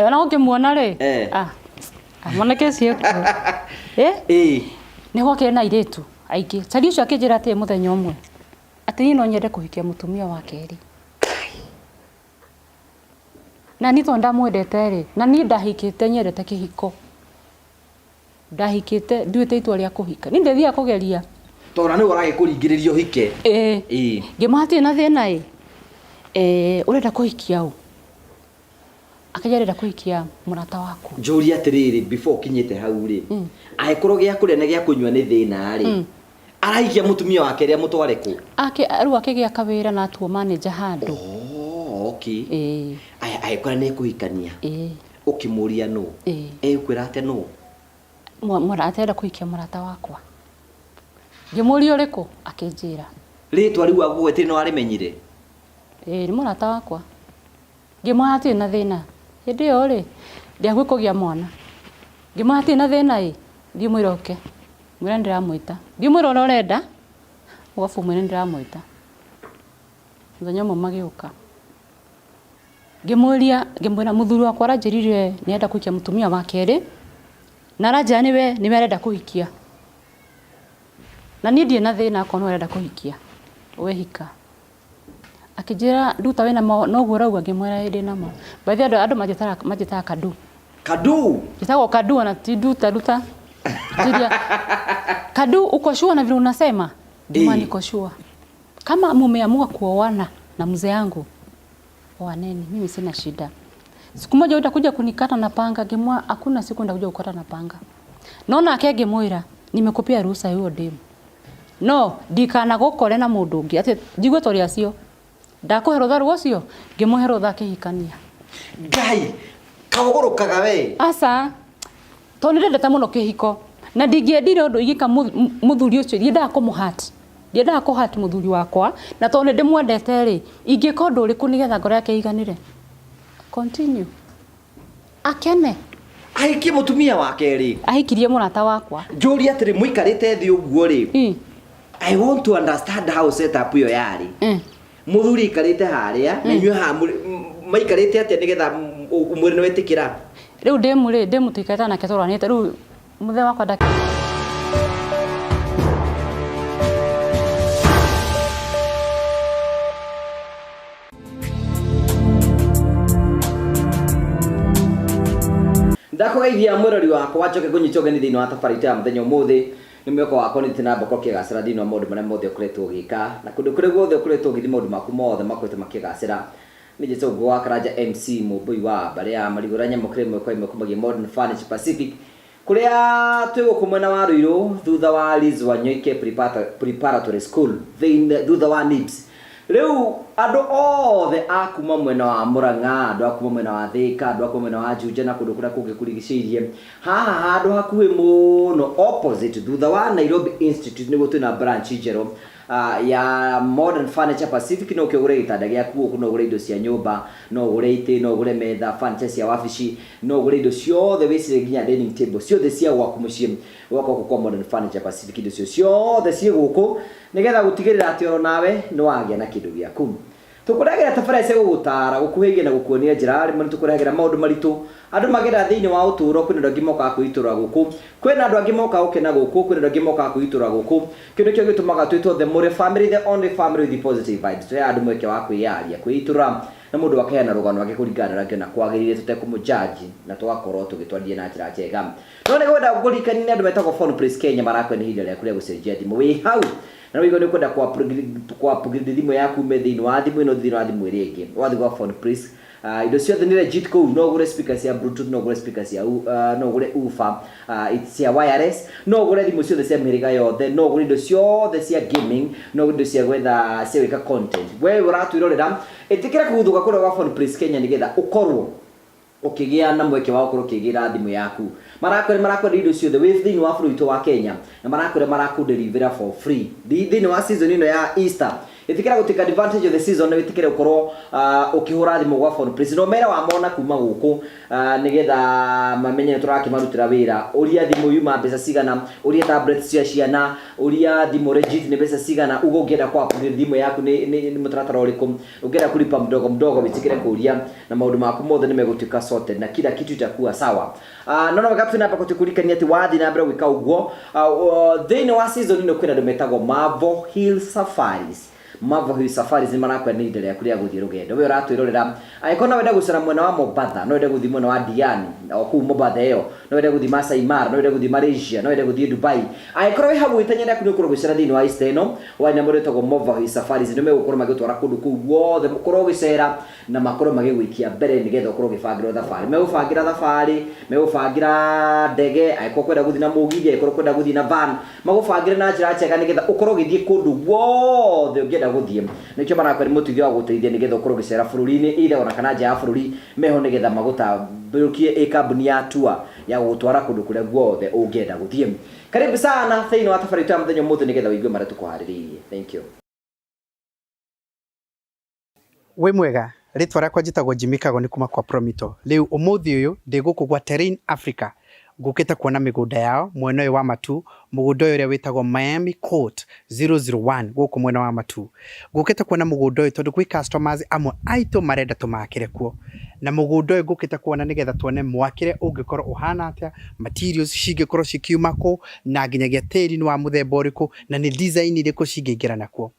Ona ukimuona ri mwanake cio ni gwake na iritu aingi cari ucio akinjira ati muthenya umwe ati ni no nyende kuhikia mutumia wa keri na ni to ndamwendete ri na ni ndahikite nyendete kihiko ndahikite nduite itwa ria kuhika ni ndethia kugeria tora ni urage kuringiririo hike ngimati na thina urenda kuhikia u akajarira kuhikia murata waku njuri atiriri before kinyite hau ri ahekorwo gia kuria na gia kunywa ni thina ri arahikia mutumia wake ria mutware ku ru akigia kawira na atuo manager handu okay ahekora ni kuhikania ukimuria no ukwira ate no murata enda kuhikia murata wakwa ngimuria uriku akinjira ritwa riu agwete no arimenyire ni murata wakwa ngimwati na thina hindi yo ri ndiagwe kugia mwana ngimwati na thina ndimwiroke mwira ndiramwita ndimwira urenda ugafu mwira ndiramwita muthenya umwe magiuka ngimwira muthuri wakwa aranjirire ni enda kuhikia mutumia wa keri na aranja niwe arenda kuhikia na ni ndie na thina akorwo arenda kuhikia we hika akijira nduta wena no gurauga ngimwera hindi namo baadhi andu majitara kadu kitako kadu na tiduta duta tidia kadu uko shua na vile unasema ndio niko shua kama mumeamua kuoana na mzee yangu oaneni mimi sina shida siku moja utakuja kunikata na panga ngimwa hakuna siku ndakuja kukata na panga naona akege moira nimekupia ruhusa hiyo demu no dikana gukore na mundu ngi ati njigwe tori acio ndakuherotha rucio ngimuherotha kihikania ngai kawogorokaga we asa to ni ndete muno kihiko na ndingiendire undu igika muthuri ucio ndiendaga kumuhati ndiendaga kuhati muthuri wakwa na to ni ndimwendete ri ingika undu uriku nigetha ngoro yake iganire continue akene ahikie mutumia wake ri ahikirie murata wakwa njuri atiri muikarite thi uguo ri I want to understand how setup yo yari muthuri ikarite haria na inyu ha maikarite atia nigetha umwiri no wetikira riu demu tikata na ketorwanite riu muthe wakwa ndaki ndakugeithia mwirori wakwa wacoke kunyitoge ni thini wa tabarita muthenya umuthi ni mweko wakwa ni tina boko kigacira thini wa maundu maria mothe ukuretwo ugika na kundu kuri guothe ukuretwo ugithi maundu maku mothe makwete makigacira ni jeto gwa Karanja MC mubui wa baria mariguranya mukire mweko imwe kumagia Modern Furniture Pacific kuria twigukumwena wa Ruiru thutha wa Liz Wanyoike preparatory school thutha wa NIPS riu andu othe akuma mwena wa Murang'a andu akuma mwena wa Thika andu akuma mwena wa Juja na kundu kuria kungi kurigiceirie haha handu hakuhi muno opposite thutha wa Nairobi Institute nigo twina branch njero ya Modern Furniture Pacific no kigure gitanda giaku no gure indo cia nyumba no gure ite no gure metha furniture cia wabici no gure indo ciothe wicire nginya dining table ciothe cia gwaku mucii gwako kwa Modern Furniture Pacific indo ciothe cie guku nigetha gutigirira ati oro nawe no wagia na kindu giaku tukuragira tabarese gugutara gukuhigia na gukuonia njira rimwe tukuragira maundu maritu andu magira thiini wa uturo kwina ndangi moka kuitura guku kwina andu angi moka ukena guku kwina ndangi moka kuitura guku kindu kio gitumaga twitwo the more family the only family with the positive vibes ya andu mweke wa kwiyaria kuitura na mundu akaheana rugano wake kuringana rangi na kwagirire tutekumujaji na twakorwo tugitwarie na njira njega no ni gwenda gurikani ni andu metagwo Phone Press Kenya marakwe ni hili ya kuria gucenjia thimu wi hau na wigo ni kwenda kwa upgrade thimu yaku me thiini wa thimu ino thiini wa thimu iri ingi wathi gwa Phone Press indo ciothe ni legit ko no gure speakers ya bluetooth no gure speakers ya no gure ufa it's ya wireless no gure thimu ciothe cia miriga yothe no gure indo ciothe cia gaming no gure indo cia gwetha cia wika content we uratwirorera itikira kuhuthuka kuri gwa Phone Press Kenya nigetha ukorwo ukigia na mweke wa ukorwo ukigira thimu yaku marakore indo ciothe with thiini wa bũrũri wa Kenya na marakore deliver for free thiini wa season ino ya Easter itikira go take advantage of the season na itikire ukorwo ukihura thimu gwa phone please no mera wa mona kuma guku nigetha mamenye turakimarutira wira uria thimu yuma mbeca cigana uria tablets cia ciana uria thimu legit ni mbeca cigana ugongienda kwa thimu yaku ni mutaratara uriku ungienda kulipa mdogo mdogo bitikire kuria na maundu maku mothe ni megutuika sorted na kila kitu itakuwa sawa. Nona wakati hapa kutukulikania ati wathi na mbere gwika uguo thini wa season ino kwina ndometagwo Marvel Hill Safaris. Marvel Hill Safaris ni marakwa ni ndere akuria guthie rugendo we uratwirorera aikona wenda gucera mwena wa Mombasa no wenda guthie mwena wa Diani o ku Mombasa yo no wenda guthie Masai Mara no wenda guthie Malaysia no wenda guthie Dubai aikona we hagu itanyenda kuni ukuru gucera thini wa East eno wa ina muretagwo Marvel Hill Safaris no megukuru magitwara kundu ku guothe mukuru gicera na makoro magigwikia mbere nigetha ukuru gibangira thabari megubangira thabari megubangira ndege aiko kwenda guthie na mugithi aiko kwenda guthie na van magubangira na njira cheka nigetha ukuru githie kundu guothe ungienda guthie nikyo marakwa ni mutithio wa guteithia nigetha ukuru gicera bururi-ini ile ona kana nja ya bururi meho nigetha magutambukie ikambuni ya tour ya gutwara kundu kuria guothe ungienda guthie. Karibu sana thiini wa tafari ta muthenyo muthe nigetha wigue mara tukuhariririe. Thank you. We mwega ritwa rakwa njitagwo Jimmy Kago ni kuma kwa Promito. Riu umuthi uyu ndi guku gwa Terrain Africa ngukita kuona migunda yao mwena uyu wa Matu mugunda uyu uria witagwo Miami Court 001 guku mwena wa Matu ngukita kuona mugunda uyu tondu gwi customers amwe aito marenda tumakire kuo na mugunda uyu ngukita kuona nigetha tuone mwakire ungikorwo uhana atia materials cingikorwo cikiuma ku na nginyagia tiri ni wa muthemba uriku na ni design iriku cingiingira nakuo.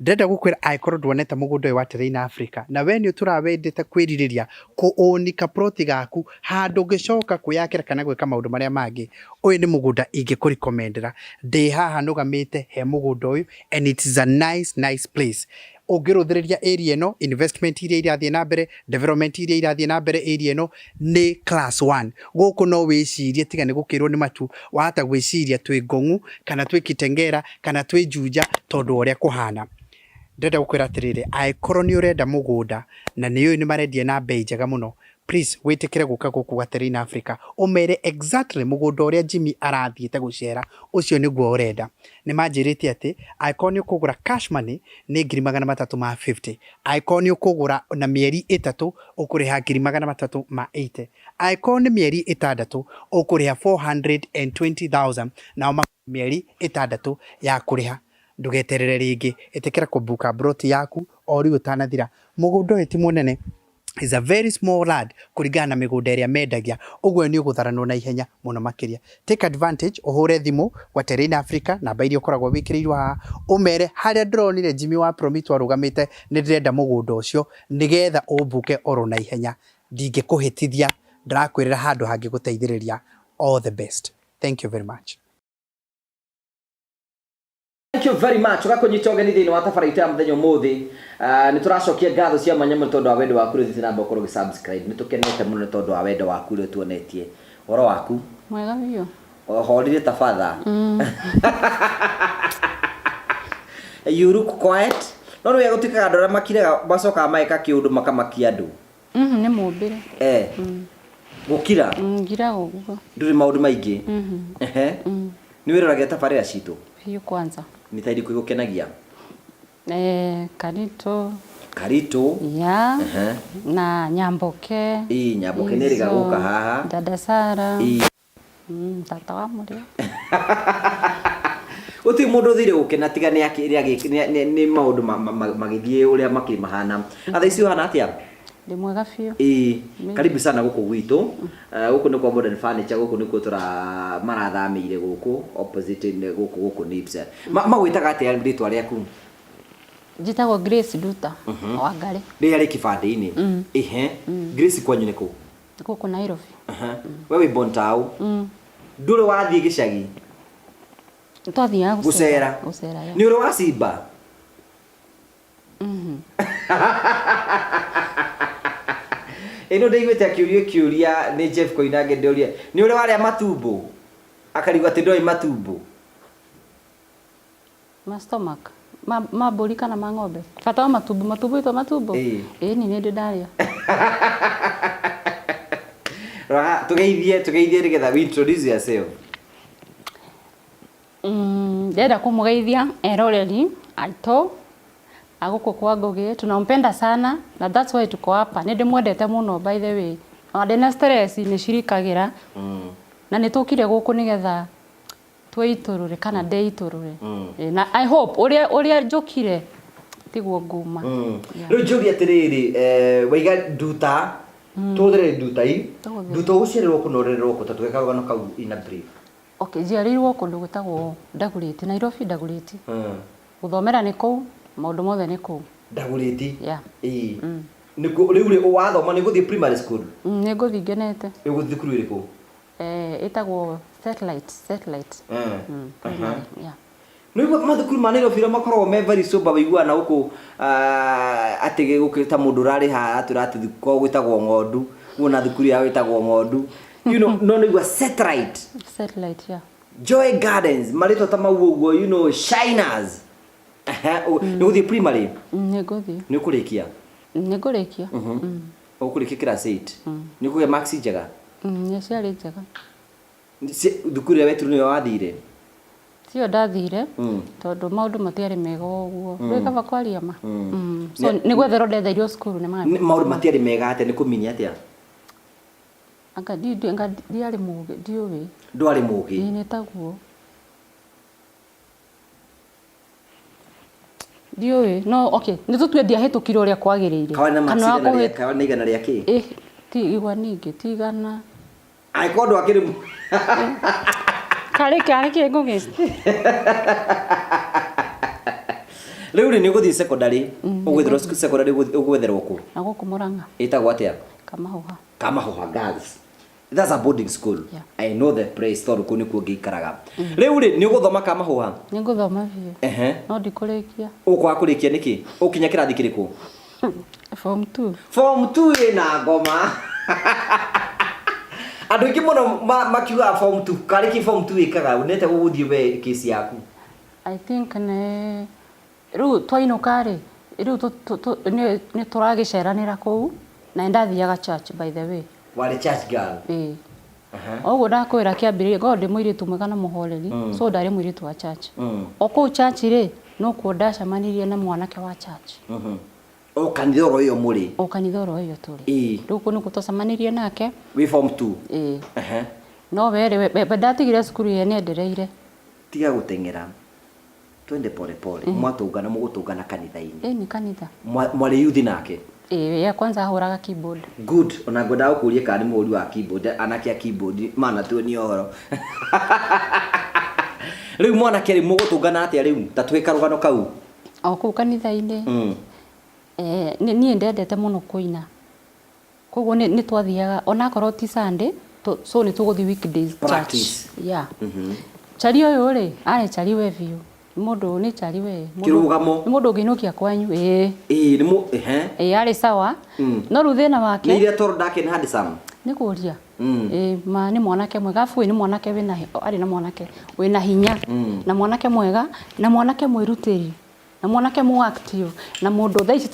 Ndenda gukwira aikoro ndwoneta mugunda uyu wa Terrain Africa na we ni turawendete kwiririria kuunika ploti gaku handu ngicoka kuyakira kana gwika maundu maria mangi uyu ni mugunda ingikurecommendera ndi haha nugamite he mugunda uyu and it is a nice place. Ugiruthiriria area eno investment iria irathie na mbere development iria irathie na mbere area eno ni class 1 guku no wicirie tiga ni gukirwo ni Matu wahata gwiciria twi Ngongu kana twi Kitengera kana twi Juja tondu uria kuhana. Ndenda gukwira atiriri aikoro ni urenda mugunda na ni uyu ni marendia na bei njega muno please witikire guka guku gwa Terrain Africa umere exactly mugunda uria Jimmy arathiete gucera ucio niguo urenda. Ni manjirite ati aikoro ni ukugura cash money ni 350 aikoro ni ukugura na mieri 3 ukuriha 380 aikoro ni mieri 6 ukuriha 420,000 na mieri 6 ya kuriha. Ndugeterere ringi itikira kubuka broti yaku ori utanathira mugunda uyu ti munene is a very small lad kurigana na migunda iria mendagia ugwe ni ugutharanwo na ihenya muno makiria. Take advantage uhure thimu kwa Terrain Africa na bairi ukoragwo wikirirwo ha umere haria ndronire Jimmy wa Promito arugamite ni ndirenda mugunda ucio nigetha ubuke oro na ihenya ndingikuhitithia ndirakwirira handu hangi guteithiriria. All the best. Thank you very much. Thank you very much. Ugakunyitoge ni thini wa tafari ta muthenyo muthi ni turacokia ngatho cia manyamu tondu wa wendo waku ri namba ukorwo subscribe ni tukenete muno tondu wa wendo waku ri tuonetie horo waku mwega biyo horire tafadha you look quiet no no yagutika andora makirega bacoka maika kiundu makamakia andu ni mumbire gukira ngira gugo nduri maundu maingi ni wirorage tafari ya citu hiyo kwanza nitaidi kuigukenagia Karito ya na Nyamboke Nyamboke ni rigaguka haha dada Sara tata wa muri uti mundu thire gukena tiga ni akiria ni maundu magithie uria makiri mahana atha icio hana atia ndi mwega biyo karibu sana guku gwitu guku ni kwa Modern Furniture guku ni kutura marathamire guku opposite ni guku Nips magwitaga atia ritwa riaku njitagwo Grace Duta wa Ngare ndi ari kibande-ini Grace kwanyu niku guku Nairobi wewe born town ndure wathie gicagi twathia gucera ni uri wa Simba ino ndeigwete akiuria ni Jeff Koinange ndoria ni uri waria matumbo akarigwa ati ndoi matumbo stomach maburi kana ng'ombe fata matumbo ito matumbo ni ndi ndaria ra tugeithie nigetha we introduce yourself ndenda kumugeithia eroreri aito Aguko kwa Ngugi tunampenda sana na that's why tuko hapa. Ndimwendete muno by the way. Ndina stress ni shirikagira. Na nitukire guku nigetha tweiturure kana ndeiturure. Na I hope uria njukire tiguo nguma. Riu njuri atiriri waiga nduta tudire ndutai nduta ucererwo kunorerwo kutatweka rugano kau ina brief. Okay, njiarirwo kundu gutagwo Ndaguriti, Nairobi Ndaguriti. Guthomera ni kuu, maundu mothe ni kuu. Ndaguriti? Yeah. Niko riu wathoma ni guthie primary school? Ni guthie ngenete. Guthie thukuru iriku? Itagwo satellite. Yeah. Nigo mathukuru ma Nairobi makoragwo me very sober waiguana guku atege gukita mundu rari ha turati ko gwitagwo Ng'ondu wona thukuru ya witagwo Ng'ondu you know no nigwa satellite, yeah. Joy Gardens marito ta mau uguo you know Shiners ni guthie primary ni guthie ni kurikia ukurikia class 8 ni kuge max njega ni ciari njega thukuru ya wetu ni wathire tio ndathire tondu maundu matiari mega uguo wikaba kwaria ma so ni gwethero ndetheirio cukuru ni maundu matiari mega ate ni kuminya atia anga ndiari mugi ndiuwi ndwari mugi ni taguo ndiuwi no okay ni tutue ndiahitukire uria kwagiriire kana na igana ria ki ti igwa ningi tigana ai kondo akiri kare ke Ngugi riu ni guthie secondary ugwethero secondary ugwetherwo ku aguku Murang'a itagwo atia Kamahuha girls. That's a boarding school. Yeah. I know the place story kuni ku ngikaraga. Riu ni guthoma Kamahuha? Ni guthoma biu. No ndikurikia. Ukwa kurikia niki? Ukinya kirathi kiriku? Form 2. Form 2 ina ngoma. Andu ingi muno makiuga form 2. Kariki form 2 ikaga unete guthie we kesi yaku. I think riu twainukari riu ni turagiceranira kuu na ndathiaga church by the way. Wale church girl? Oguo ndakwira kiambiriria God ndi muiritu mwega na muhoreri so ndari muiritu wa church. Oku church ri no ku ndacamanirie na mwanake wa church. O kanithoro iyo muri? O kanithoro iyo turi. Riu kunu kutocamanirie nake. We form 2? No were ndatigire cukuru ye ni endereire. Tiga gutengera. Twende pole pole. Mwatungana mugutungana kanitha-ini. Ni kanitha. Mwale youth nake? Ya kwanza ahuraga keyboard. Good. Ona ngoda ukurie kani muri wa keyboard anakia keyboard mana tu ni ohoro. Riu mwana keri mugutungana atia riu tatwika rugano kau? Ku kanitha-ini. Ni ndendete muno kuina. Koguo ni twathiaga ona korwo ti Sunday so ni tuguthi weekdays church. Yeah. Chari uyu ri ari chari we biu. Mundu ni chari we. Kirugamo. Mundu nginukia kwanyu ni mu ari sawa. No ruthina wake. Ni ile toro ndake ni handsome. Ni kuria. Ma ni mwanake mwega fu ni mwanake wina ari na mwanake wina hinya na mwanake mwega na mwanake mwirutiri na mwanake mu active na mundu thaici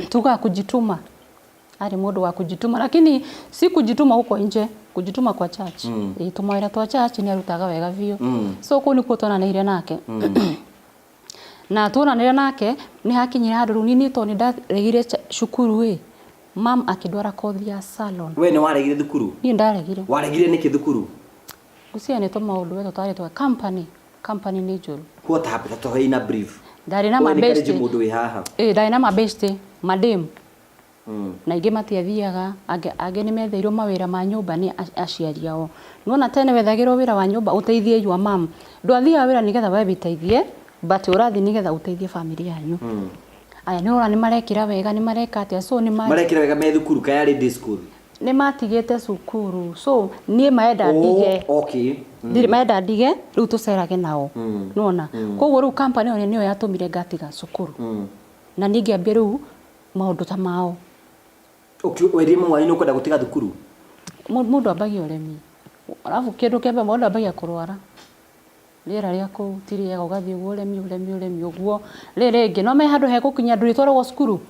tuga kujituma ari mundu wa kujituma lakini si kujituma huko nje kujituma kwa church tumwira twa church ni arutaga wega biu so kuni kutonanire nake na tuonanire nake ni hakinyira handu nini to ni ndaregire cukuru mam akidwara kothi ya salon. We ni waregire thukuru? Ni ndaregire. Waregire niki thukuru? Gucia ni to maundu wetu twari twa company ni njuru. What happened to her in a brief? Ndari na mabeste. Wewe ni mundu wi haha. Ndari na mabeste madem. Na ingi matiathiaga age ni metheirwo mawira ma nyumba ni aciari ao. Nuona tene wethagirwo wira wa nyumba uteithie your mom. Ndwathia wira nigetha we biteithie but urathi nigetha uteithie family yanyu. Aya ni ora ni marekira wega ni mareka atia so ni marekira wega me thukuru kaya ready school ni matigite cukuru so nie maenda ndige okay ndiri maenda ndige riu tucerage nao nona koguo riu company one niyo yatumire ngatiga cukuru na ningiambia riu maundu ta mao okay werie mwana ni ukwenda gutiga thukuru mundu ambagia uremi alafu kindu kembe mundu ambagia kurwara rira ria ku tiriega ugathie uremi uguo ringi no me handu he gukinya nduri twaragwo cukuru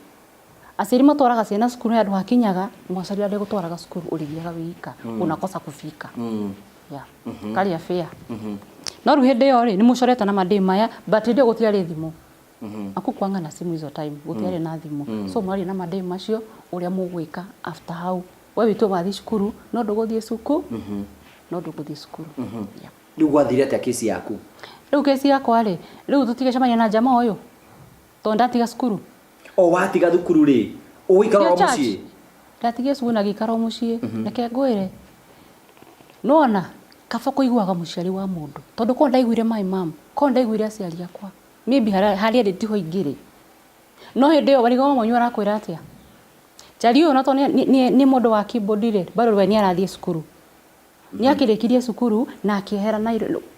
aciri matwaraga ciana cukuru handu hakinyaga mwacari ande gutwaraga cukuru urithiaga wika unakosa kufika ya kali afia no ru hindi yo ri ni mucoreta na madem maya but ndio gutiari thimu aku kwanga na simu hizo time gutiare na thimu so mwari na madai macio uria mugwika after how we witu wathi cukuru no nduguthie cuku no nduguthie cukuru riu gwathire atia kesi yaku riu kesi yakwa ri riu tutigecemania na jamaa uyu to ndatiga cukuru watiga thukuru ri uikara mucii ndatiga cukuru na gikara mucii reke ngwire nona kaba kuiguaga muciari wa mundu tondu ko ndaiguire my mom ko ndaiguire aciari akwa maybe hari ndi tiho ingire no hindi yo barigo mwanyu arakwira atia chari yo nato ni mundu wa keyboard ri baro we ni arathie cukuru ni akirikirie cukuru na akihera na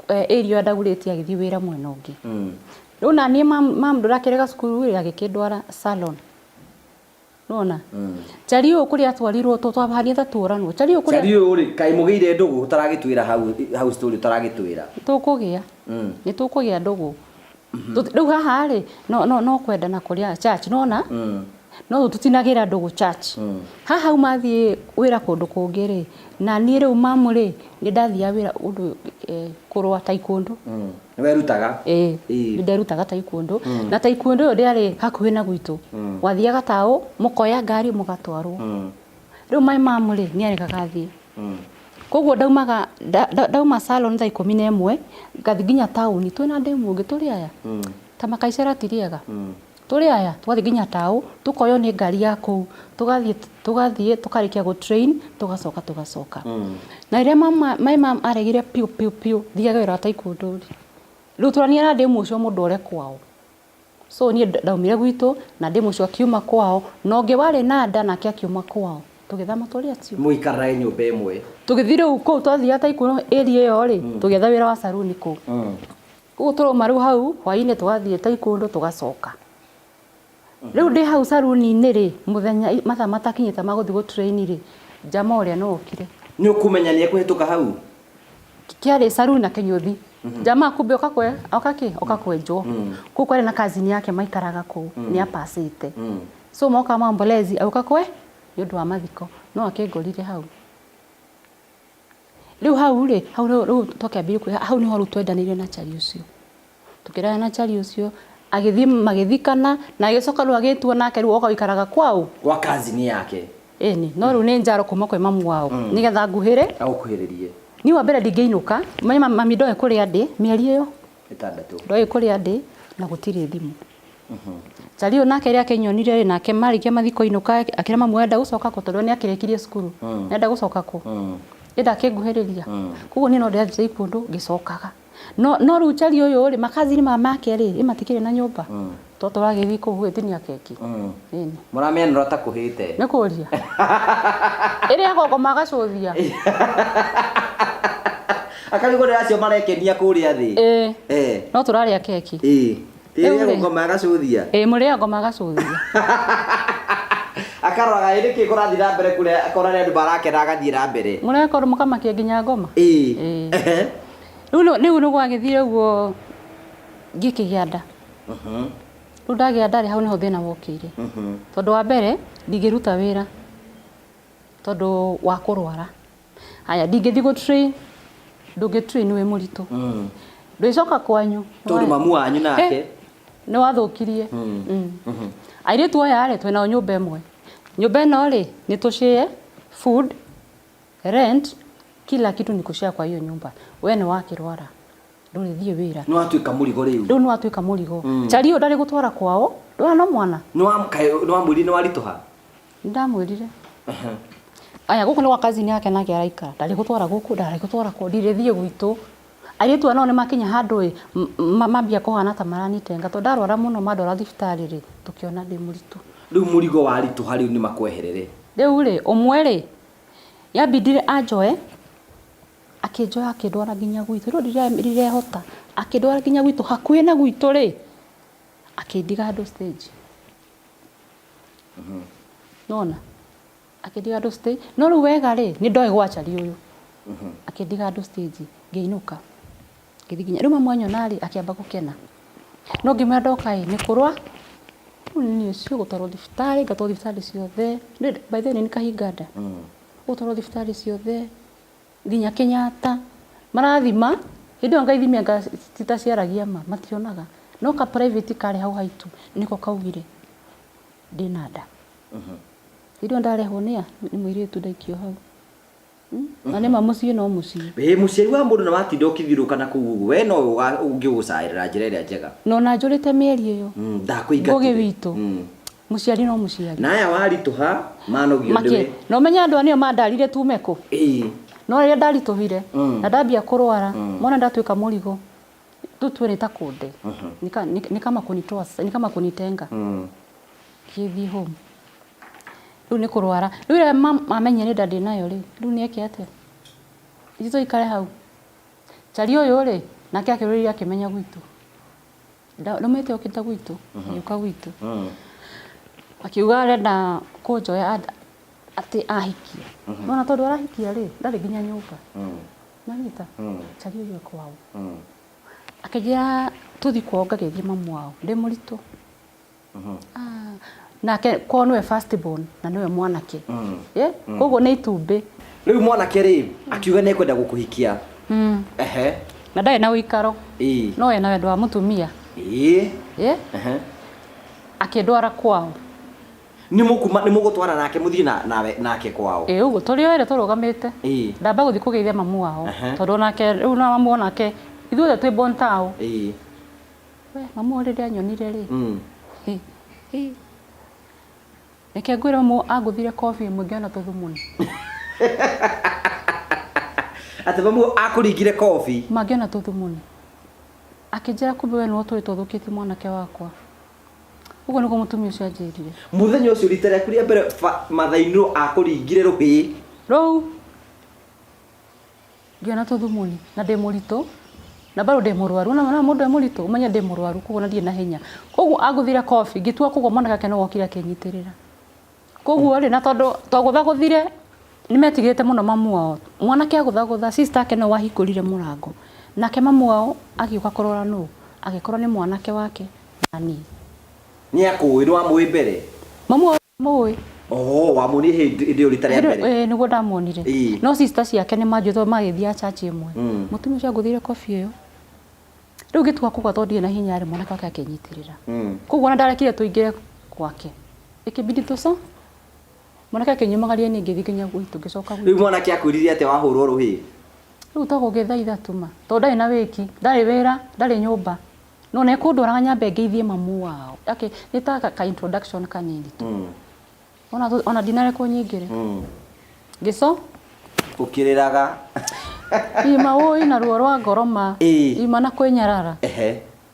area ndaguriti agithii wira mwena ungi riu na ni mam ndurakirega cukuru ri agikindwara salon nona chari yo kuri atwarirwo twabahania taturano chari yo ri kai mugeire ndugu utaragitwira hau story utaragitwira tukugia ni tukugia ndugu riu haha ri no kwenda na kuria church nona no tutinagira ndugu church haha umathie wira kundu kungi ri na ni riu mamu ri ni ndathia wira undu kurwa taekwondo we rutaga nderutaga taekwondo na taekwondo yo ndiari hakuhi na gwitu wathiaga tao mukoya ngari mugatwarwo riu my mamu ri ni arekaga thie koguo dauma salon thaa 11 ngathi nginya tauni twina ndemu ngi turi aya ta makaicera tiriega turi aya twathi nginya tao tukoyo ni ngari ya kou tugathie tukarikia go train tugacoka na ire my mom aregire piu thiaga wira taekwondo riu turania na ndemu ucio mundu ore kwao so ni ndaumire gwitu na ndemu ucio akiuma kwao no ngi wari na nda na akiuma kwao tugethama turi acio muikara nyumba imwe tugithire uko twathia taekwondo area yo ri tugetha wira wa saruni ku ugu turoma riu hau hwaini twathie taekwondo tugacoka riu ndi hau saruni ni ri muthenya matha matakinyita maguthi go train ri jama uria no okire ni ukumenya ni ekuhituka hau kiari saruni na kenyuthi jama kumbe okakwenjwo ku kwari na kazini yake maikaraga ku ni apasite so moka mambolezi aukakwe yondu wa mathiko no akengorire hau riu hau ri hau tokambire ku hau ni ho twendanirie na chari ucio tukirana na chari ucio agithii magithikana na agicoka ru agitwo nake ru oka ikaraga kwao kwa kazini yake eni no ru ni njaro kuma kwe mamu wao nigetha nguhire au kuhiririe ni wa mbere ndingeinuka mami ndoe kuri andi mieri iyo 6 ndoe kuri andi na gutire thimu Chari onake ri akenyonire nake marikia mathiko inuka akira mamu enda gucoka ko tondu ni akirekirie cukuru enda gucoka ko enda akenguhiriria kuguo ni no ndathire ikundu gicokaga no ru chari uyu ri makazini make ri imatikire na nyumba to turagithi ku gwitinia keki nini muramenera ta kuhite ni kuria iri agogo magacuthia akabigore acio marekenia kuria thi no turaria keki tiri agogo magacuthia muri agogo magacuthia akaroga iri ki kurathira mbere kure akora andu barakena agathira mbere muri akoro mukamakia nginya ngoma riu no gwagithire uguo ngikigianda riu ndagianda ri hau niho thina wokire tondu wa mbere ndingiruta wira tondu wa kurwara haya ndingithi go train ndungitrain we muritu ndwicoka kwanyu tondu mamu wanyu nake ni wathukirie airitu aya ri twina nyumba imwe nyumba ino ri ni tushie food rent kila kitu ni kushia kwa hiyo nyumba we ni wakirwara ndurithie wira no atuika murigo riu no atuika murigo chari ndari gutwara kwao ndwana mwana no amwiri ni warituha ndamwirire aya guku ni kwa kazini yake nake araika ndari gutwara guku ndari gutwara ko ndirithie gwitu aritu ano ni makinya handu mambia kuhana ta maranitenga to ndarwara muno madora thibitari ri tukiona ndi muritu riu murigo warituha riu ni makweherere riu ri umwe ri yabidire ajoe akinjoya akindwara nginya gwitu ro ndirire hota akindwara nginya gwitu hakuhi na gwitu ri akindiga handu stage nona akindiga handu stage no ru wega ri ni ndoe gwachari uyu akindiga handu stage ngeinuka ngithiginya riu mamu anyonari akiamba gukena no ngimwenda ndoka ni kurwa ni cio gutwarwo thibitari ngatwarwo thibitari ciothe by the way ni kahinganda gutwarwo thibitari ciothe nginya Kenyatta marathima hindi ngaithimia ngacitaciaragia mationaga no ka private kare hau haitu niko kaugire ndina nda irio ndarehwo nia ni muiritu ndaikio hau na nĩ mamuciĩ no muciĩ muciari wa mũndũ na watinda ũkĩthiũrũka na kũu we no ũngĩgũcaĩrĩra njĩra ĩrĩa njega no na njũrĩte mĩeri ĩyo ndakũingatire ngũgĩ witũ muciari no muciari naya waritũha manogio ndĩwe no menya andũ anio mandarire tume kũ no rĩrĩa ndaritũhire na ndambia kũrwara mona ndatuĩka mũrigo tutwere ta kunde ni kama kunitoa ni kama kunitenga kithi home riu ni kurwara riu ira amenye ni ndadi nayo riu ni eke ate izo ikare hau chari uyu ri nake akiruriria akimenya gwitu ndumete okita gwitu yuka gwitu akiuga arenda kunjoya ati ahikia nona tondu arahikia ri ndari ginya nyumba nanyita chari uyu kwao akijia tuthi kuonga githie mamu wao ndi murito nake ko niwe first born na niwe mwanake koguo ni itumbi riu mwanake ri akiuga ni kwenda gukuhikia na ndai na uikaro no ena wendo wa mutumia akindwara kwao ni mugutwara nake muthii nake kwao uguo turi oire turugamite ndamba guthi kugeithia mamu wao tondu nake riu na mamu nake ithuothe twi born tao we mamu rĩrĩa anyonire rĩ reke ngwĩre mu anguthire coffee ĩmwe ngĩona tũthumuni ati mamu akũringire coffee mangĩona tũthumuni akĩnjĩra kumbe we no tũrĩ tũthũkĩtie mwanake wakwa ũguo nĩguo mũtumia ũcio anjĩrire mũthenya ũcio rita rĩaku rĩa mbere mathainũ akũringire rũhĩ rũu ngĩona tũthumuni na ndĩ mũritũ na bado ndĩ mũrwaru na mũndũ mũritũ umenye ndĩ mũrwaru koguo na ndĩ na hinya koguo anguthire coffee ngĩtua koguo mwanake ake no gokira akĩnyitirĩra koguo rĩ na tondu twagũthagũthire nimetigĩte mũno mamu wao mwanake agũthagũtha sister ake no wahingũrire mũrango nake mamu wao agĩũka kũrora nũ agĩkorwo nĩ mwanake wake nani ni akũĩ no amũĩ mbere mamu wao mũĩ wamũni hĩndĩ rita rĩa mbere nĩguo ndamuonire no sister ciake nĩ manjũthwo magĩthia church ĩmwe mũtumia ũcio agũthire coffee ĩyo rĩu gĩtua kũgwa tondũ ndĩ na hinya rĩ mwanake wake akĩnyitirĩra koguo na ndarekire tũingĩre gwake ikibidi tũco mwanake akĩnyumagaria nĩ ngĩthi nginya gwitũ ngĩcoka gwitũ rĩu mwanake akwĩrire atĩ wahũrwo rũhĩ rĩu togwo gĩthaitha tuma tondũ ndarĩ na wĩki ndarĩ wĩra ndarĩ nyũmba no nĩ kũndwaraga nyambe ngeithie mamu wao nĩ ta ka introduction kanini tu ona dinare ko nyingire giso ukiriraga ima woi na ruo rwa ngoroma ima na kwenyarara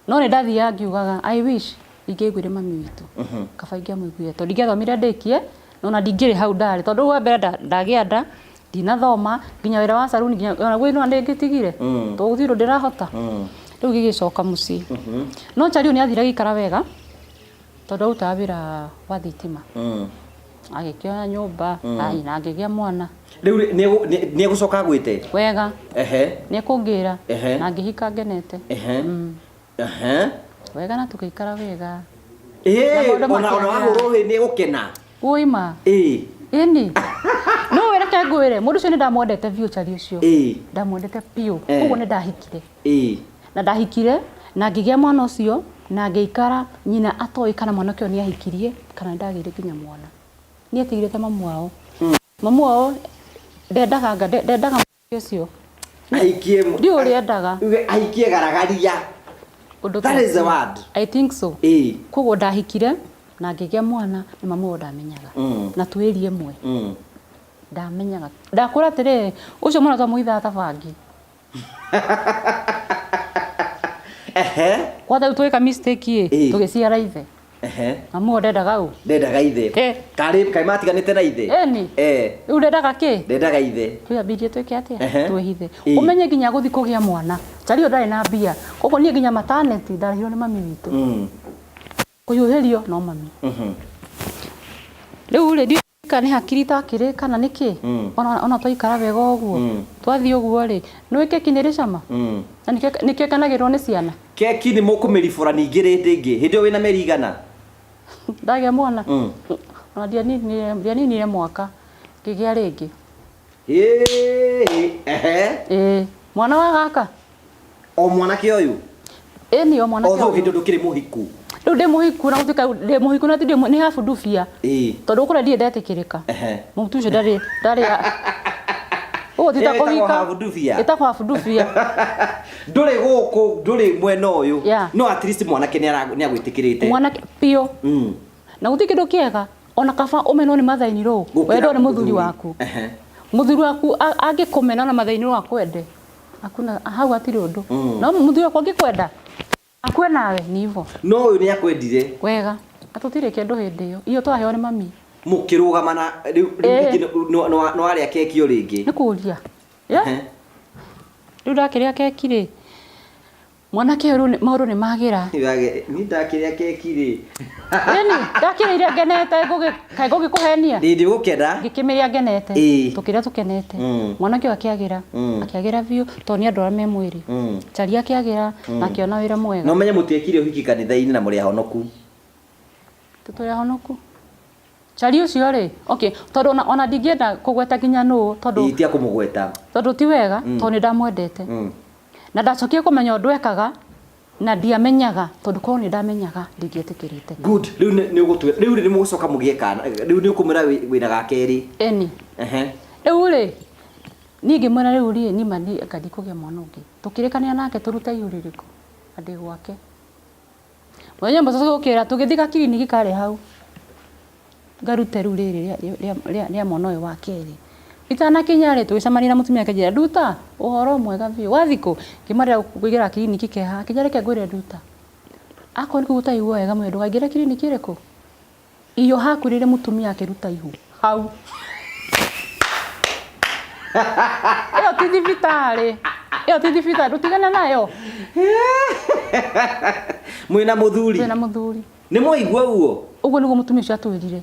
no ni ndathi ya ngiugaga I wish ingĩgwire mami witũ kabaingia mũiguye tondũ ingĩathomire ndĩkie no na ndingĩrĩ hau ndarĩ tondũ wa mbere ndagĩa nda ndinathoma nginya wĩra wa saruni nginya ona gwĩ no ndĩngĩtigire tondũ gũthirwo ndĩrahota rĩu gĩgĩcoka mũciĩ no chariũ nĩ athire gĩikara wega tondũ utaga wĩra wa thitima agĩkĩoya nyũmba na ngĩgĩa mwana rĩu nĩ egũcoka gwĩte wega nĩ kũngĩra na ngĩhika ngenete wega na tũgĩikara wega ona wahũrwo nĩ gũkena uima ĩni no wereke ngwĩre mũndũ ũcio nĩ ndamwendete biũ chari ũcio ndamwendete biũ koguo nĩ ndahikire na ndahikire na ngĩgĩa mwana ũcio na ngĩikara nyina atoĩ kana mwanake ũyũ nĩ ahikirie kana ndagĩire nginya mwana nĩ etigirĩte mamu wao ndendaga ũcio ahikie ndio ũrĩendaga ahikie garagaria that is the word I think so koguo ndahikire na ngĩgĩa mwana nĩ mamu wao ndamenyaga na twĩrie mwe ndamenyaga ndakũra atĩrĩ ũcio mwana twamuithaga tabangi kwatha twĩka mistake tũgĩciara ithe mamu ndendaga u ndendaga ithe kai matiganĩte na ithe rĩu ndendaga kĩ ndendaga ithe twambĩtie twĩke atĩa twĩhithe ũmenye nginya gũthi kũgĩa mwana chari ũyũ ndarĩ na mbia koguo niĩ nginya maternity ndarĩhirwo nĩ mami witũ kũhiũhĩrio no mami rĩu rĩ kana nĩ hakiri takĩrĩ kana nĩkĩ ona twaikara wega ũguo twathiĩ ũguo rĩ nĩ keki nĩ rĩ cama na nĩkĩo kenagĩrwo nĩ ciana keki nĩ mũkũmĩribũra ningĩ rĩndĩ ĩngĩ hĩndĩ ĩyo wĩna mĩeri igana ndagĩa mwana ona ndianinire mwaka ngĩgĩa rĩngĩ mwana wa gaka o mwanake ũyũ Eni o mwana although hindu ndukiri muhiku riu ndi muhiku na gutika ndi muhiku na ndi ni hafu ndufia tondu kura ndi ndetikirika mutu ucio ndari o tita kuhika ita kwa ndufia nduri guku nduri mwena uyu no at least mwanake ni agwitikirite mwanake pio na gutika ndu kiega ona kaba umeno ni mathaini ro wendo ni muthuri waku muthuri waku angikumena na mathaini ro akwende akuna hau atiri undu no muthuri waku angikwenda akwe nawe ni hivyo no uyu ni akwendire wega atutire kindu hindi iyo twaheo ni mami mukirugama na no aria keki o ringi ni kuria riu ndakiria keki ri mwanake ru mauru ni magira ni ndakiria keki ri eni ndakirire ngenete ngugi kuhenia ndi gukenda ngikimiria ngenete tukiria tukenete mwanake akiagira biu toni andu arame mwiri chari akiagira na kiona wira mwega no menye mutiekire uhiki kanitha-ini na muri ahonoku tuturi ahonoku chari ucio ri okay tondu ona ndingienda kugweta nginya no tondu itia kumugweta tondu ti wega toni ndamwendete na ndacokie kumenya undu ekaga na ndiamenyaga tondu ko ni ndamenyaga ndingietikirite good riu ni ugutwe riu ni mugucoka mugiekana riu ni ukumira wina gakeri eni riu ri ningi mwena riu ri ni mani akadi kugia mwana ungi tukirikania nake turuta iuririko andi gwake mwenye mbazo ukira tugithika kiriniki kare hau garute riu riri ria mwana uyu wa keri itana kinyare tuicamani na mutumia akajira nduta uhoro mwega biu wathiko kimarira kuigira kiriniki keha kinyare ke gwire nduta ako ni kuguta ihu wega mwendu gagira kiriniki reko iyo hakurire mutumia akiruta ihu hau iyo tidivitari utigana nayo mwina muthuri ni moigwa uguo niguo mutumia ucio atwirire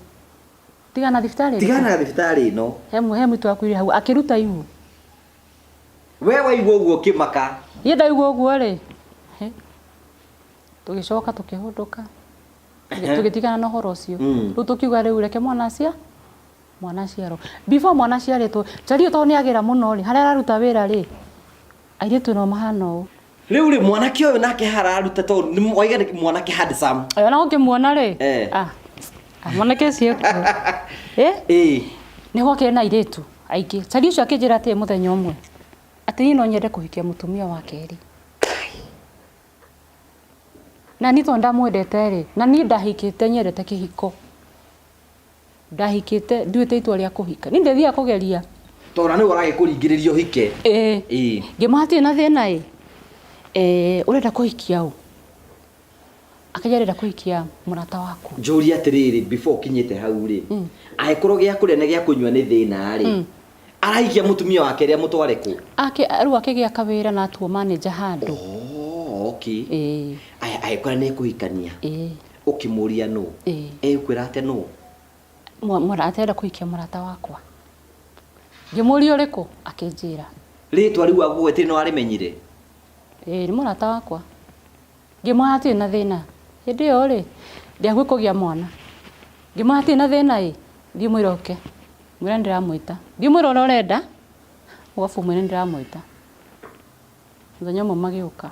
tigana thibitari no hemu tu akwire hau akiruta ihu we waigwa uguo kimaka yenda igwa uguo ri tugicoka tukihunduka tugitigana na horo ucio riu tukiuga riu reke mwana ciaro before mwana ciaritwo chari to ni agira muno ri haria araruta wira ri airitu no mahana u riu ri mwanake uyu nake hararuta to ni waiga mwanake handsome ayo na ukimuona ri mwanake cio ni hoke na iritu aingi chari ucio akijira ati muthenya umwe ati no nyende kuhikia mutumia wa keri na ni to ndamwendete ri na ni ndahikite nyerete kihiko ndahikite nduite itwa ria kuhika ni ndethia kugeria tora ni urage kuringiriria uhike ngimati na thina urenda kuhikia u akajarira kuhikia murata waku njuri atiriri before kinyite hau ri aikorwo gia kuria ne gia kunywa ni thina ri arahikia mutumia wake ria mutware ku ru akigia kawira na atuo manager handu okay aikora ne kuhikania ukimuria no kwira ate no mwana atenda kuhikia murata wakwa ngimuria uriku akinjira ritwa riu agwetire no arimenyire ni murata wakwa ngimwati na thina hindi yo ri ndiagwe kugia mwana ngimwati na thina thii mwiroke mwira ndiramwita thii mwira urenda ugafu mwira ndiramwita muthenya umwe magiuka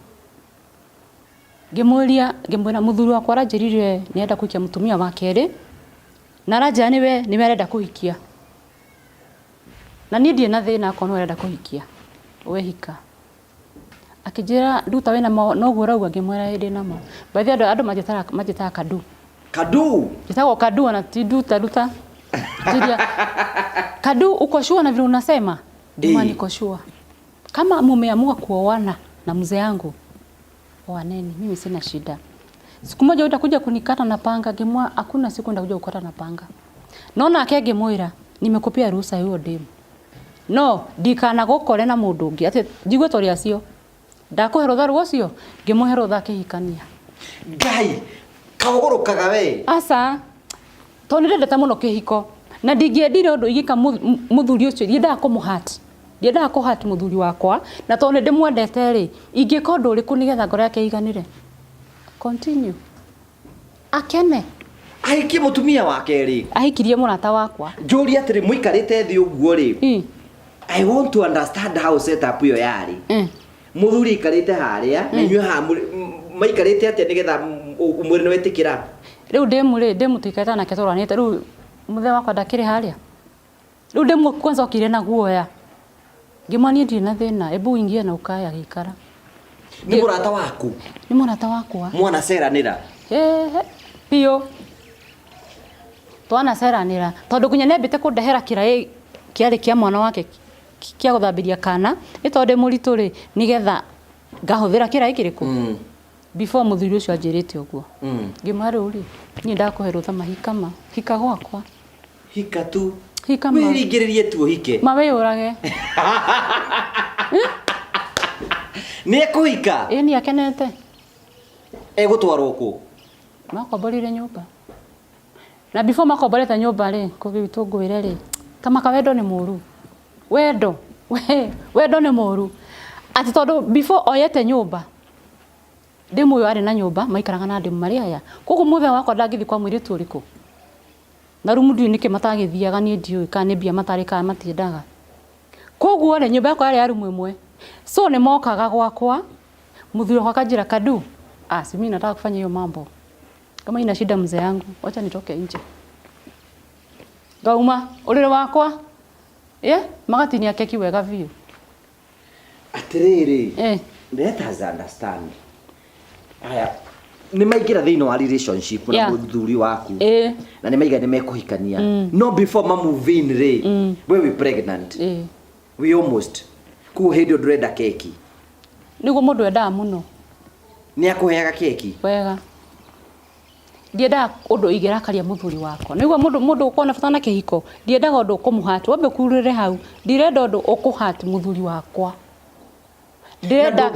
ngimwira muthuri wakwa aranjirire nienda kuhikia mutumia wa keri na raja niwe arenda kuhikia na ni ndie na thina ko no arenda kuhikia we hika akijira nduta wena no gurauga ngimwera hindi namo baadhi andu majitara kadu jitagwo kadu na ti nduta jiria kadu uko shua na vile unasema ndima niko shua kama mumeamua kuoana na mzee yangu oaneni mimi sina shida. Siku moja utakuja kunikata na panga gemwa hakuna siku ndakuja kukata na panga. Nona akege moira nimekupia ruhusa hiyo demu. No dikana gukore na mundu ungi ati jigwe tori acio. Ndakuherotha rucio ngimuherotha kihikania. Ngai kagorokaga we. Asa tonire ndeta muno kihiko na ndingiendire undu igika muthuri ucio ndienda kumuhati. Ndienda kuhati muthuri wakwa na tonde ndimwendete ri ingika undu uriku nigetha ngoro yake iganire. Continue. Akene. Ahikie mutumia wake ri. Ahikirie murata wakwa. Njuri atiri muikarite thi uguo ri. I want to understand how set up yo yari. Muthuri ikarite haria na inywe ha maikarite atia nigetha umwire wetikira riu demu tuikata na ketoranite riu muthe wakwa ndakiri haria riu demu kwanza okire na guoya ngimani ndi na thina ebu ingie na ukaya gikara ni murata waku ni murata wakwa mwana seranira pio twana seranira tondu kunya nebite kundehera kirai kiari kia mwana wake kia guthambiria kana ni tondu muritu ri nigetha ngahuthira kirai kiriku before muthuri ucio anjirite uguo ngimari uri ni ndakuhe rutha mahikama hika gwakwa hika tu hika wiringiririe tu hike mawe urage ni ekuhika ni akenete egutwarwo ku makomborire nyumba na before makomborete nyumba ri kugitungwire ri kama kawendo ni muru wendo ni muru ati tondu before oyete nyumba demu yo ari na nyumba maikaraga na demu mari aya kuko muthe wakwa ndagithi kwa mwiri turiku na rumundu nike matagithiaga ni ndiu kana bia matari kana matiendaga koguo re nyumba yakwa ari rumwe so ni mokaga gwakwa muthuri wakwa kanjira kadu si mimi nataka kufanya hiyo mambo kama ina shida mzee yangu acha nitoke nje gauma urire wakwa magatini yake kiwega vio atiriri let us understand aya ni maigira thino wa relationship na muthuri waku na ni maiga ni mekuhikania no before ma move in re we pregnant we almost ku hedio dreda keki niguo mundu enda muno ni akuheaga keki wega ndienda undu igirakaria muthuri wako niguo mundu ukona fatana kihiko ndiendaga undu ukumuhati wambe kurire hau ndirenda undu ukuhati muthuri wakwa ndenda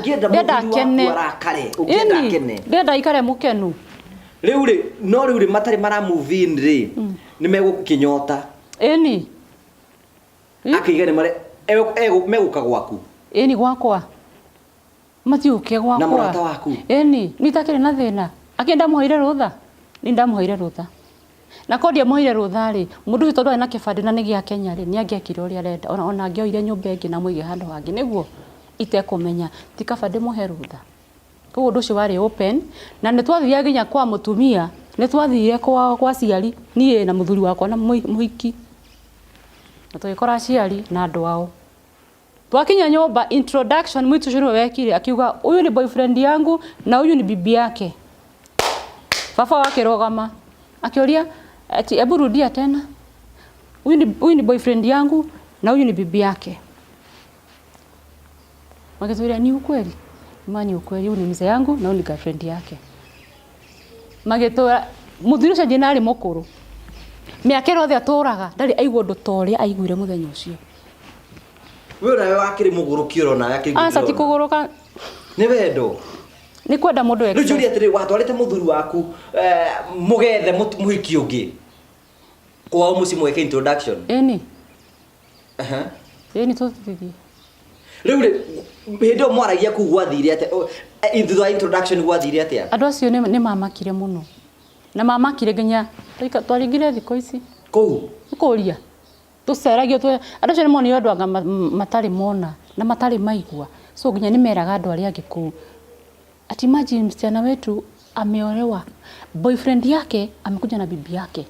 kene ndenda ikare mukenu riu ri matari mara move in ri ni megukinyota akiga ni mare meguka gwaku gwakwa matiuke gwakwa na murata waku nitakire na thina akienda muhaire rutha ni ndamuhaire rutha na kodia muhaire rutha ri mundu tondu ena kibande na nigia Kenya ri ni angiakire uria arenda ona angioire nyumba ingi na muige handu hangi niguo itekumenya tikabande muhe rutha koguo ndu ucio wari open na ni twathia ginya kwa mutumia ni twathire kwa ciari nie na muthuri wakwa na muhiki na twikora ciari na andu ao twakinya nyumba introduction mwitu shuru wekire akiuga huyu ni boyfriend yangu na huyu ni bibi yake baba wake rogama akioria ati hebu rudia tena huyu ni boyfriend yangu na huyu ni bibi yake magetoria ni ukweli mani ukweli huyu ni mzee yangu na huyu ni girlfriend yake magetora muthuri ucio jinari mukuru miaka rothe aturaga ndari aigwo ndu toria aiguire muthenya ucio we nawe wakiri muguruki urona yakiri asa ti kuguruka ni wendo ni kwenda mundu weke njuri atiri watwarite muthuri waku mugethe muhiki ungi kwa musi mweke introduction ni tutithie riu hindio mwaragia ku gwathire ate thutha introduction gwathire atia andu acio ni mamakire muno na mamakire nginya twaringire thiko ici kuria tuceragio tu andu acio ni moni andu anga matari mona na matari maigua so nginya ni meraga andu aria angi ku ati imagine msichana wetu ameolewa boyfriend yake amekuja na bibi yake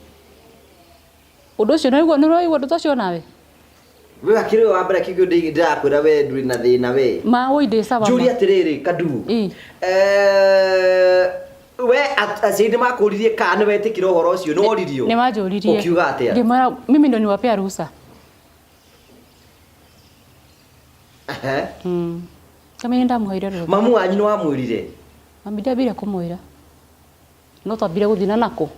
undu ucio ni roigwa ndu tacio nawe we akiri wa mbere kigio ndakwira we nduri na thina we ma oide sawa njuri atiriri kadu we asidi makuririe kana wetikira uhoro ucio no oririo ni majuririe ukiuga atia ngimara mimi ndo niwapea ruhusa kama nenda muhaire ruhusa mamu wanyu no amwirire mami ndabire kumwira no twambire guthina nako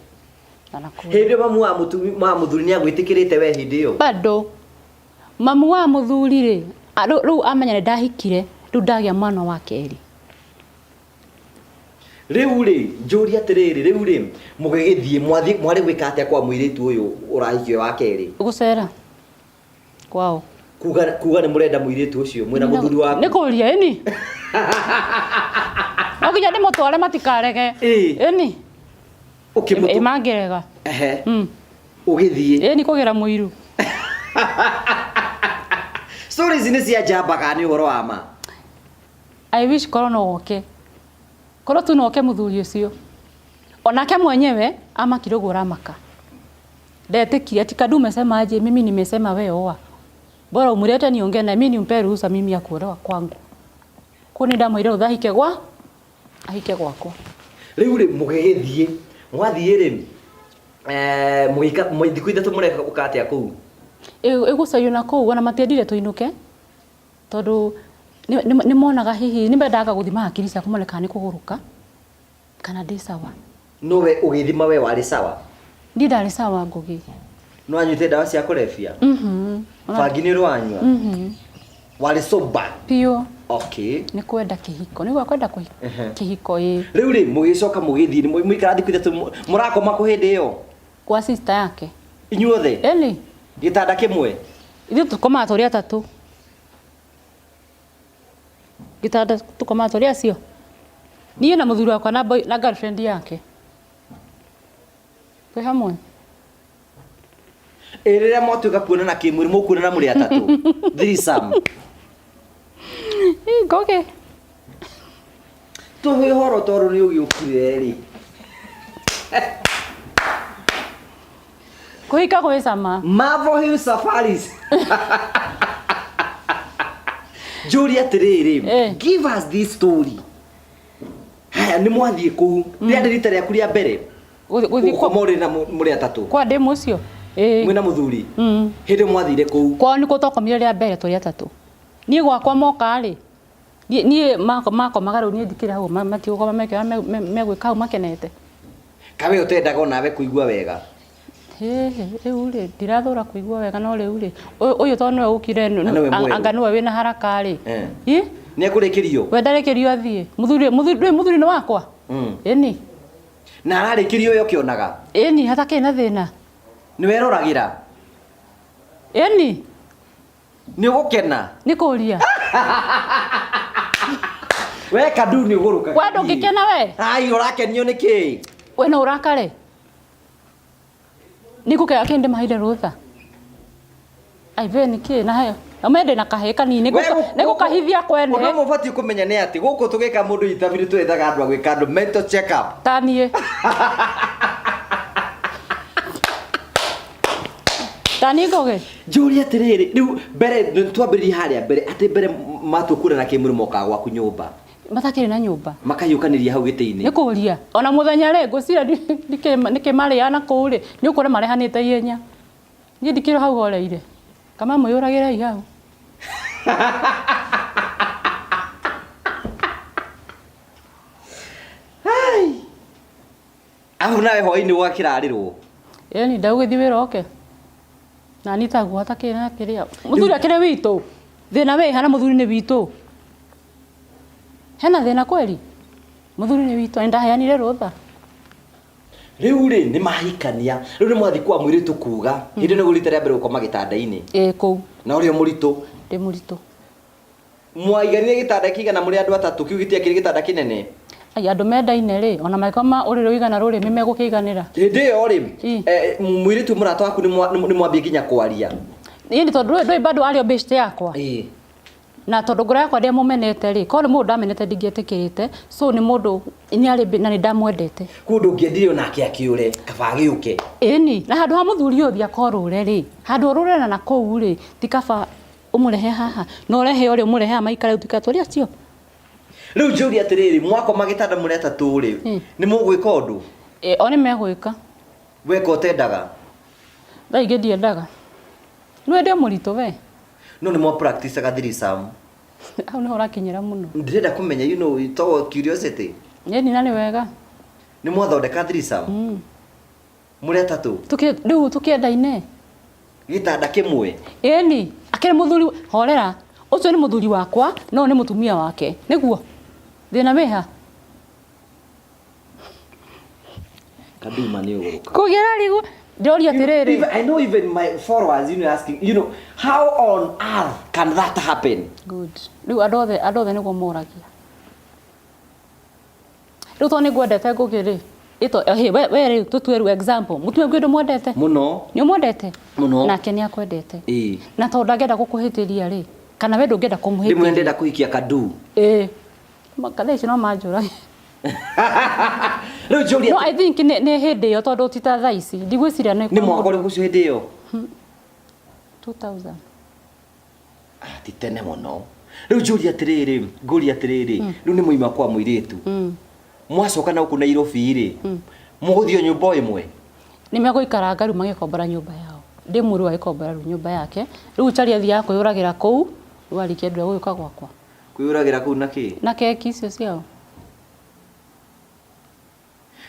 hindi mamu wa muthuri ni agwitikirite we hindi yo bado mamu wa muthuri ri riu amenya ni ndahikire riu ndagia mwana wa keri riu ri njuri atiriri riu ri mugigithie mwari gwika atia kwa mwiritu uyu urahikio wa keri gucera kwao kuga ni murenda mwiritu ucio mwina muthuri waku ni kuria ini okinya ndi mutware matikarege ini ukimutu imangirega ugithie ni kugira muiru stories ni cia jamba kana ni uhoro wa ma I wish korona woke Korwo tu noke muthuri ucio. Onake mwenyewe ama kidogo ramaka. Ndetikia ati Kadu umesema aje, mimi nimesema wewe oa. Bora umulete niongee na mimi nimpe ruhusa mimi ya kuolewa kwangu. Kuni ndamwire uthahike gwa ahike gwakwa. Riu ri mugethie mwathie ri muika mwithiku ithatu mureka ukatia kuu. Igucayo na kuu ona matiendire tuinuke. Tondu ni monaga hihi nimbendaga guthima hakiri cia kumoneka ni kuguruka kana ndi sawa. Nowe ugithima we wari sawa? Ndi ndari sawa Ngugi. No anyuite dawa cia kurefia? Bangi ni rwanywa? Wari sober? Pio. Okay. Ni kwenda kihiko. Ni kwenda kihiko Riu ri mugicoka mugithii ni muikara thiku ithatu murakoma ku hindi iyo? Kwa sister yake. Inyuothe? Eli. Gitanda kimwe? Ithu tukoma turi atatu. Gitanda tukoma turi acio. Niĩ na muthuri wakwa na girlfriend yake. Twe hamwe. Rĩrĩa mwatuĩka kuonana kĩmwĩrĩ mũkuonana mũrĩ atatũ. Threesome. Ngoge. Tũhe ũhoro tondũ nĩ ũgĩũkire rĩ. Kũhika gwĩ cama. Marvel Hill Safaris. Julia atĩrĩrĩ, give us this story. Haya nĩ mwathiĩ kũu. Rĩrĩa rita rĩaku rĩa mbere. Gũthiĩ kwa mũrĩ na mũrĩ atatũ. Kwa ndĩ mũcio. Mwĩna mũthuri. Hĩndĩ mwathire kũu. Kwa nĩ twakomire rĩa mbere tũrĩ atatũ. Niĩ gwakwa moka rĩ. Niĩ makomaga rĩu niĩ ndikĩrĩ hau matiũgoma mekĩra megwĩka hau makenete. Kawe ũtendaga onawe kũigua wega. Rĩu rĩ ndirathũra kũigua wega no rĩu rĩ ũyũ tondũ nĩwe ũkire anga nĩwe wĩna haraka rĩ. Nĩ ekũrĩkĩrio? We ndarĩkĩrio athiĩ. Mũthuri nĩ wakwa? Ĩni. Na ararĩkĩrio we ũkĩonaga? Ĩni hatakĩrĩ na thĩna. Nĩ weroragĩra? Ĩni. Nĩ ũgũkena? Nĩ kũria. We Kadu nĩ ũgũrũka. We ndũngĩkena we? Ai ũrakenio nĩkĩ? We no ũrakare? Nĩngũkĩra kĩndĩ maheire rũtha. Ai ve nĩkĩ na he. Amende na kahĩ kanini nĩgũkahithia kwene. Ũndũ mũbatiĩ kũmenya nĩ atĩ gũkũ tũgĩka mũndũ itabiri twethaga andũ a gwĩka andũ mental check up. Ta niĩ. Tani Ngoge. Julia atĩrĩrĩ rĩu mbere twambĩrĩrie harĩa mbere atĩ mbere matũkũrana kĩmwĩrĩ mokaga gwaku nyũmba. Matakĩrĩ na nyũmba. Makayũkanĩria hau gĩtĩ-inĩ. Nĩ kũria. Ona mũthenya rĩ ngũcira nĩkĩmarĩa na kũu rĩ nĩ ũkore marehanĩte ihenya. Niĩ ndikĩrĩ hau horeire. Kama mũyũragĩre hau. Hai. Afu nawe hwaĩ-inĩ gwakĩrarĩrwo. Ĩni ndagũgĩthiĩ wĩra oke. Na nitaguo hatakĩrĩ na kĩrĩa. Mũthuri akĩrĩ witũ. Thĩna wĩ hana mũthuri nĩ witũ. Hena thĩna kweli? Mũthuri nĩ witũ ndaheanire rũtha. Rĩu rĩ nĩ mahikania. Rĩu nĩ mwathi kwa mũirĩtu kuuga. Hĩndĩ nĩ gũrita rĩa mbere gũkoma gĩtanda-inĩ. Kũu. Na ũrĩa mũritũ. Ndĩ mũritũ. Mwaiganire gĩtanda kĩigana mũrĩ andũ atatũ kiu gĩtiakĩrĩ gĩtanda kĩnene. Ai andũ mendaine rĩ ona maikoma ũrĩrĩ ũigana rũrĩmĩ megũkĩiganĩra. Hĩndĩ ĩyo rĩ mũirĩtu mũrata waku nĩ mwambie nginya kwaria. Ĩni tondũ ndũĩ bado arĩ best yakwa. Na tondũ ngoro yakwa ndĩamũmenete rĩ korwo nĩ mũndũ ndamenete ndingĩetĩkĩrĩte so nĩ mũndũ nĩ arĩ na nĩ ndamwendete. Kũndũ ũngĩendire onake akĩũre kaba agĩũke. Ĩni na handũ ha mũthuri ũthi akorũre rĩ handũ ũrũre na kũu rĩ ti kaba ũmũrehe haha no ũrehe ũrĩa ũmũrehe maikare utika tũrĩa cio. Rĩu Julia atĩrĩrĩ mwakoma gĩtanda mũrĩ atatũ rĩ nĩ mũgwĩka ũndũ? O nĩ megwĩka. Weka ũtendaga? Thaa ingĩ ndiendaga. Nĩ ndĩ mũritũ we. No nĩ mwa practice aga threesome. Hau nĩ ũrakinyĩra mũno. Ndĩrenda kũmenya you know it's all curiosity. Ĩni na nĩ wega. Nĩ mwathondeka threesome? Mũrĩ atatũ? Rĩu tũkĩendaine. Gĩtanda kĩmwe? Ĩni akĩrĩ mũthuri horera ũcio nĩ mũthuri wakwa no nĩ mũtumia wake nĩguo thĩna wĩha. Kaduma nĩ ũgũrũka. Kũgera rĩu ndoria atĩrĩrĩ. I know even my followers asking how on earth can that happen? Good. Rĩu andũ othe nĩguo moragia. Rĩu to nĩ ngwendete Ngũgĩ rĩ we rĩu tũtue rĩu example mũtumia gwĩ ndũmwendete mũno. Nĩ ũmwendete mũno nake nĩ akwendete. Na tondũ ndangĩenda gũkũhĩtĩria rĩ kana we ndũngĩenda kũmũhĩtĩria. Rĩmwe ndenda kũhikia Kadu. Makatha ici no manjũrage. Riu Julia no I think ne hindi yo tondu tita thaa ici ndigwiciria ni mwaka uri gucio hindi yo 2000 ti tene muno. Riu Julia atiriri nguri atiriri riu ni muima kwa muiritu mwacoka na uku Nairobi ri muguthio nyumba imwe ni meguikara ngaru magikombora nyumba yao ndi muru wa ikombora nyumba yake riu chari athia kwiyuragira kuu warikia ndu guka gwakwa kwiyuragira kuu na keki icio ciao.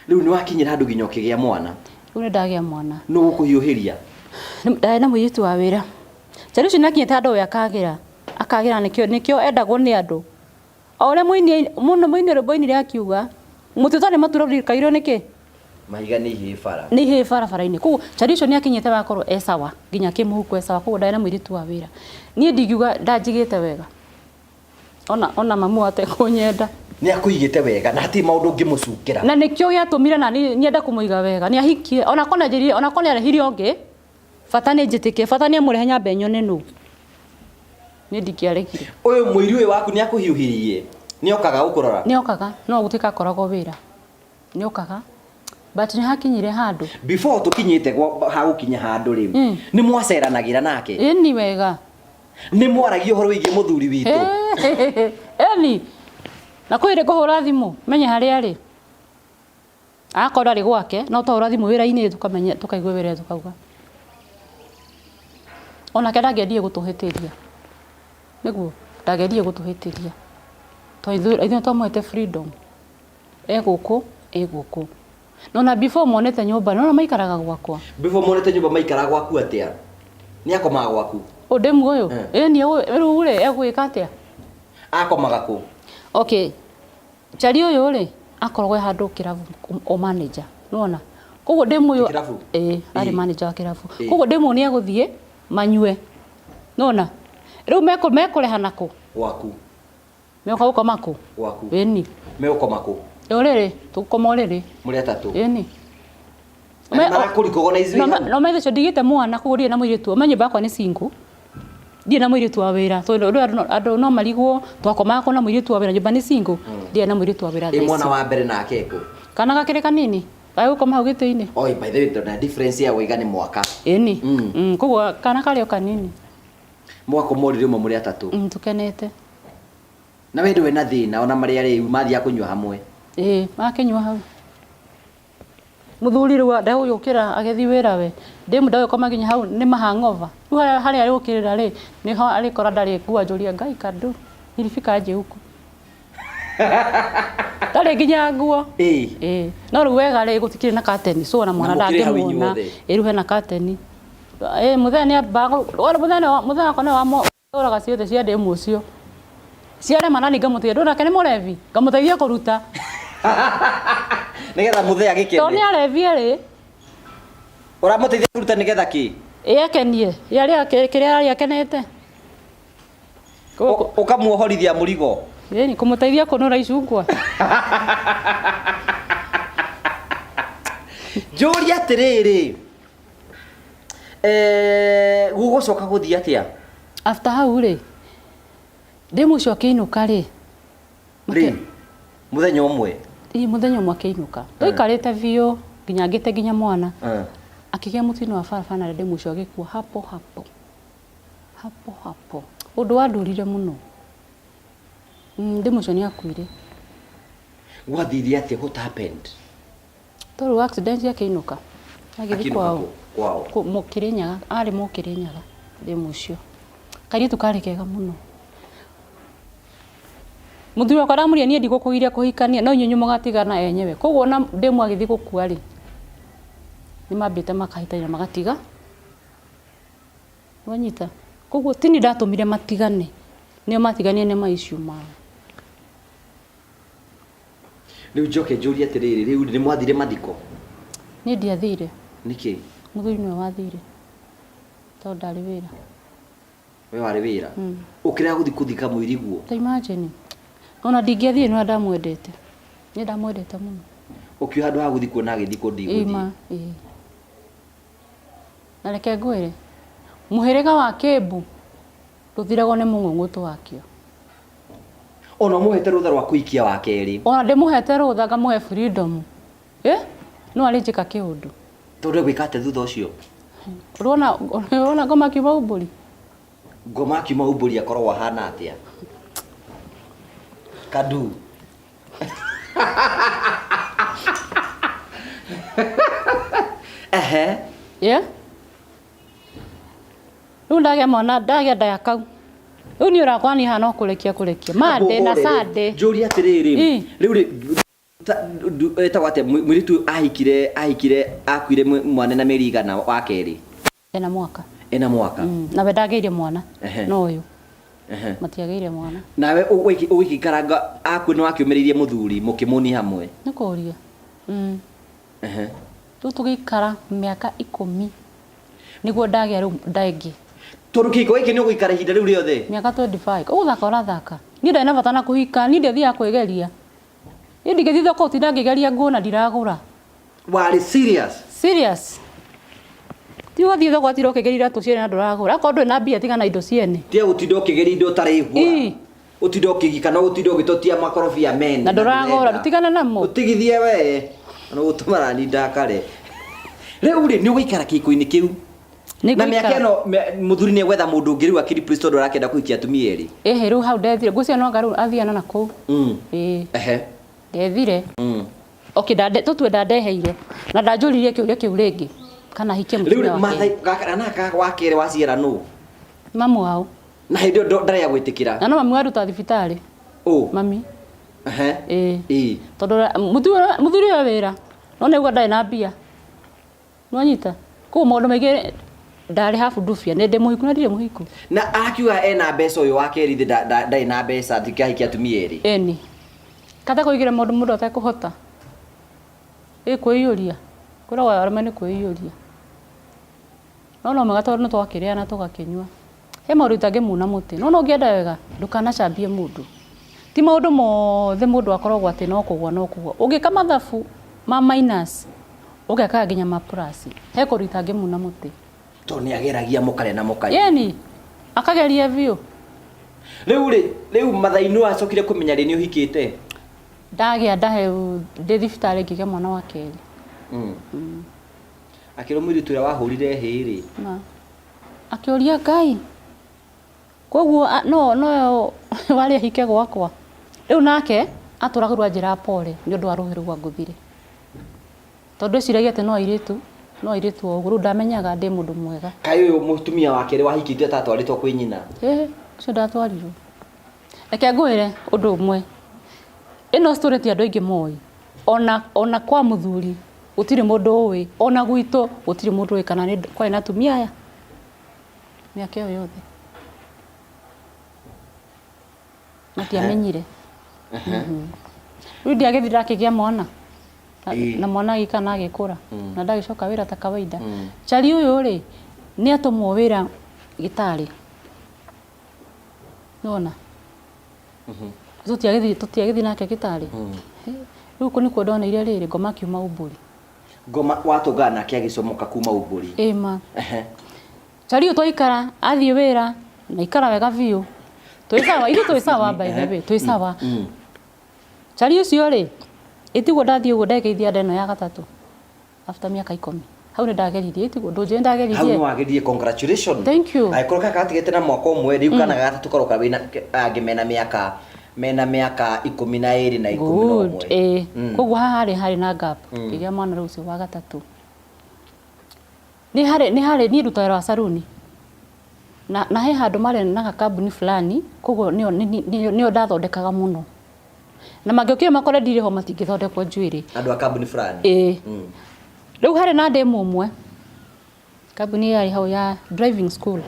Riu ni wakinyira andu nginya ukigia mwana riu ni ndagia mwana no gukuhiuhiria ndai na muyitu wa wira chari ucio nakinyite andu we akagira nikio endagwo ni andu ore muini muno muini roboini ria kiuga mututani maturo kairo niki mahiga ni hifara bara-ini ku chari ucio ni akinyite wakorwo esawa nginya kimuhuku esawa ku ndai na muyitu wa wira nie ndingiuga ndanjigite wega ona mamu ate kunyenda ni akuigite wega na hati maundu ngimucukira na nikio giatumire na nienda kumuiga wega ni ahikie ona kona njiri ona kona arehiri onge bata ni njitikie bata ni amurehe nyambe nyone nu ni ndikiarekire uyu muiri uyu waku ni akuhiuhirie ni okaga gukurora ni okaga no gutika korago wira ni okaga but ni hakinyire handu before tukinyite ha gukinya handu riu ni mwaceranagira nake ni wega ni mwaragia horo wigi muthuri witu eni na kwire kuhura thimu menye hari ari akora ri gwake no tuhura thimu wira-ini tukamenya tukaigwe wira tukauga ona kenda ngendie gutuhitiria niguo ndagendie gutuhitiria to ithuĩ twamwete freedom guku no na before monete nyumba no maikaraga gwakwa before monete nyumba maikaraga gwaku atia ni akomaga gwaku ndemu uyu ni riu ri egwika atia akomaga ku okay chari uyu ri akoragwo handu kiravu o manager nona koguo ndemu uyu ari manager wa kiravu koguo ndemu ni eguthie manyue nona riu mekurehana ku gwaku meko ukoma ku gwaku eni meukoma ku orere tukoma orere muri atatu eni marakurikogo na izwi no methe ndigite mwana kugurie na muiritu menye bakwa ni single ndie na muiritu wa wira to andu no marigwo twakoma ko na muiritu wa wira nyumba ni single ndie na muiritu wa wira mwana wa mbere na akeko kana gakire kanini ai ukoma hau gite-ini oi by the way na difference ya wiga ni mwaka eni kuguo kana kale kanini mwako muri rimwe muri atatu tukenete na wewe ndwe na thina ona mari ari mathia kunywa hamwe makenywa hau muthuri riu nda uyukira agethi wira we ndimu nda uyukoma ginya hau ni mahangova riu hari ari ukirira ri niho ari kora ndari kuwa njuria ngai kadu nilifika aje huko ndari ginya nguo no riu wega ri gutikire na curtain so na mwana ndangimuna riu hena curtain muthenya bago ora muthenya kone wa ora ciothe cia ndemu ucio ciare manani ngamuteithia ndona kene murevi ngamuteithia kuruta nigetha muthenya gikene to ni arevi ri uramuteithia kuruta nigetha ki ekenie yari kiria ari akenete ukamuohorithia murigo ni kumuteithia kunura icungwa Julia atiriri gugucoka guthii atia after hau ri ndimucio kiinuka ri muthenya umwe muthenya umwe kiinuka twikarite biu nginya ngite nginya mwana akigia mutino wa barabara na ndimucio gikua hapo undu wandurire muno ndimucio ni akuire gwathiri atia what happened toru accident ya kiinuka agithi kwao wow mukirinyaga ari mukirinyaga ndimucio kari tukari kega muno muthuri wakwa aramuria nie ndigukugiria kuhikania no nyunyu mugatigana enyewe koguo na ndimu agithi gukua ri ni mambite makahitaina magatiga wanyita koguo tini ndatumire matigane nio matiganie ne maishu mao riu njoke Julia atiriri riu ni mwathire mathiko ni ndiathire niki muthuri niwe wathire to ndari wira we wari wira ukira guthi kuthika mwiri guo ta imagine ona ndingiathire no ndamwendete ni ndamwendete muno ukio handu ha guthi kuona agithiko ndiguthi na reke ngwire muhiriga wa Kiambu ruthiragwo ni mung'ung'utu wakio Ona muhete rutha rwa kuikia wa keri. Ona ndimuhete rutha ngamuhe freedom. No alijika kiundu. Tondu gwikate thutha ucio. Urona ngoma kiuma umburi. Ngoma kiuma umburi akorwo hana atia. Kadu. Riu ndagĩa mwana ndagĩa nda kau. Riu ni urakwa ni hana kurekia Mande na Sade. Njuri atiriri. Riu etagwo atia mwiritu ahikire akuire mwana na mĩeri igana wa keri. Ena mwaka. Na we ndagĩire mwana. No uyu. Matiagĩire mwana. Nawe ũgĩkaranga aku nĩ wakiumĩrĩirie mũthuri mũkĩmũni hamwe. Nĩ kũria. Tu tũgĩikara mĩaka 10 nĩguo ndagĩa rĩu ndaingĩ. Tondu kĩhiko gĩkĩ nĩ ũgũikara ihinda rĩu rĩothe. Mĩaka 25. Ũgũthaka ũrathaka. Niĩ ndarĩ na bata na kũhika, niĩ ndĩathiaga kwĩgeria. Niĩ ndingĩthiĩ thoko ũtinda ngĩgeria nguo na ndiragũra. Warĩ serious? Ti ũgathiĩ thoko atira ũkĩgeria iratũ ciene na ndũragũra. Akorwo ndũrĩ na mbia tigana indo ciene. Tiga gũtinda ũkĩgeria indo ũtarĩ ngũra. Ũtinda ũkĩgika no ũtinda ũgĩtotia makorobia mene. Na ndũragũra ũtigane namo. Ũtigithie we. Na gũtũmara ni ndakare. Rĩu rĩ nĩ ũgũikara kĩhiko-inĩ kĩu. Na mĩaka ĩno mũthuri nĩ gwetha mũndũ ũngĩ rĩu akiri Kristo ndũ arakenda kũhikia atumia erĩ. Rĩu hau ndethire ngũcio no ngaru athiana na kũu. Ndethire. Okay, tũtue ndandeheire na ndanjũririe kĩũria kĩu rĩngĩ kana hikie mũtumia wake. Rĩu gaka wa kerĩ waciara nũ? Mamu wao. Na hĩndĩ ĩyo ndarĩ ya gwĩtĩkĩra. Na no mami waruta thibitarĩ. Mami. Tondũ mũthuri ũyũ wĩra no nĩguo ndarĩ na mbia. Nwanyita kũu maũndũ maingĩ ndarĩ habu ndubia nĩ ndĩ mũhiku na ndirĩ mũhiku. Na akiuga ena mbeca ũyũ wa kerĩ ndarĩ na mbeca ndikahikia atumia erĩ. Eni. Kata kũigĩra maũndũ mũndũ atekũhota. Kwĩyũria. Kwĩragwo arũme nĩ kwĩyũria. No magatwarwo nĩ twakĩrĩa na tũgakĩnyua. He maũndũ itangĩmuna mũtĩ. No ũngĩenda wega ndũkanacambie mũndũ. Ti maũndũ mothe mũndũ akoragwo atĩ no kũgwa. Ũngĩka mathabu ma minus ũgeka nginya ma plus. He kũndũ itangĩmuna mũtĩ. To nĩ ageragia mũkare na mũkare. Yeni akageria biũ. Rĩu mathainũ acokire kũmenya rĩ nĩ ũhikĩte. Ndagĩa ndahe ndĩ thibitarĩ ngĩgĩa mwana wa kerĩ. Akĩrwo mũirĩtu ũrĩa wahũrire hĩ rĩ. Akĩũria Ngai. Koguo no wari ahike gwakwa. Rĩu nake atũragĩrwo njĩra pole nĩ ũndũ wa rũhĩ rũu ngũthire. Tondũ eciragia atĩ no airĩtu o ũguo ndamenyaga ndĩ mũndũ mwega. Kaĩ ũyũ mũtumia wa kerĩ wahikĩte atatwarĩtwo kwĩ nyina? Ũcio ndatwarirwo. Reke ngwĩre ũndũ ũmwe. Ĩno story ti andũ aingĩ moĩ. Ona kwa mũthuri gũtirĩ mũndũ ũĩ, ona gwitũ gũtirĩ mũndũ ũĩ kana kwari na atumia aya. Mĩaka ĩyo yothe. Matiamenyire. Rĩu ndiagĩthire ndakĩgĩa mwana. Na mwana agĩka na agĩkũra. Na ndagĩcoka wĩra ta kawaida. Chari ũyũ rĩ nĩ atũmwo wĩra gĩtarĩ. Nona. Tũtiagĩthie nake gĩtarĩ. Rĩu kũ nĩkuo ndoneire rĩrĩ ngoma kiuma umburi. Ngoma watũngana nake agĩcomoka kuma umburi. Ma. Chari ũyũ twaikara athiĩ wĩra na ikara wega biũ. Twĩ sawa by the way, twĩ sawa. Chari ũcio rĩ ĩtiguo ndathiĩ ũguo ndegeithia nda ĩno ya gatatũ. After mĩaka 10. Hau nĩ ndageririe ĩtiguo ndũnjĩ ndageririe. Hau nĩ wageririe, congratulations. Thank you. Agĩkorwo kaka gatigĩte na mwaka ũmwe rĩu kana gatatũ karoka wĩna angĩmena mĩaka 12 na 11. Koguo haha harĩ na gap. Ngĩgĩa mwana rĩu ũcio wa gatatũ. Nĩ harĩ niĩ ndutaga wĩra wa saruni. Na he handũ marĩ na kambuni fulani, koguo nĩo ndathondekaga mũno. Na mangĩokire makore ndirĩ ho matingĩthondekwo njuĩrĩ. Andũ a kambuni fulani. Rĩu harĩ na ndemu ũmwe. Kambuni yarĩ hau ya driving school.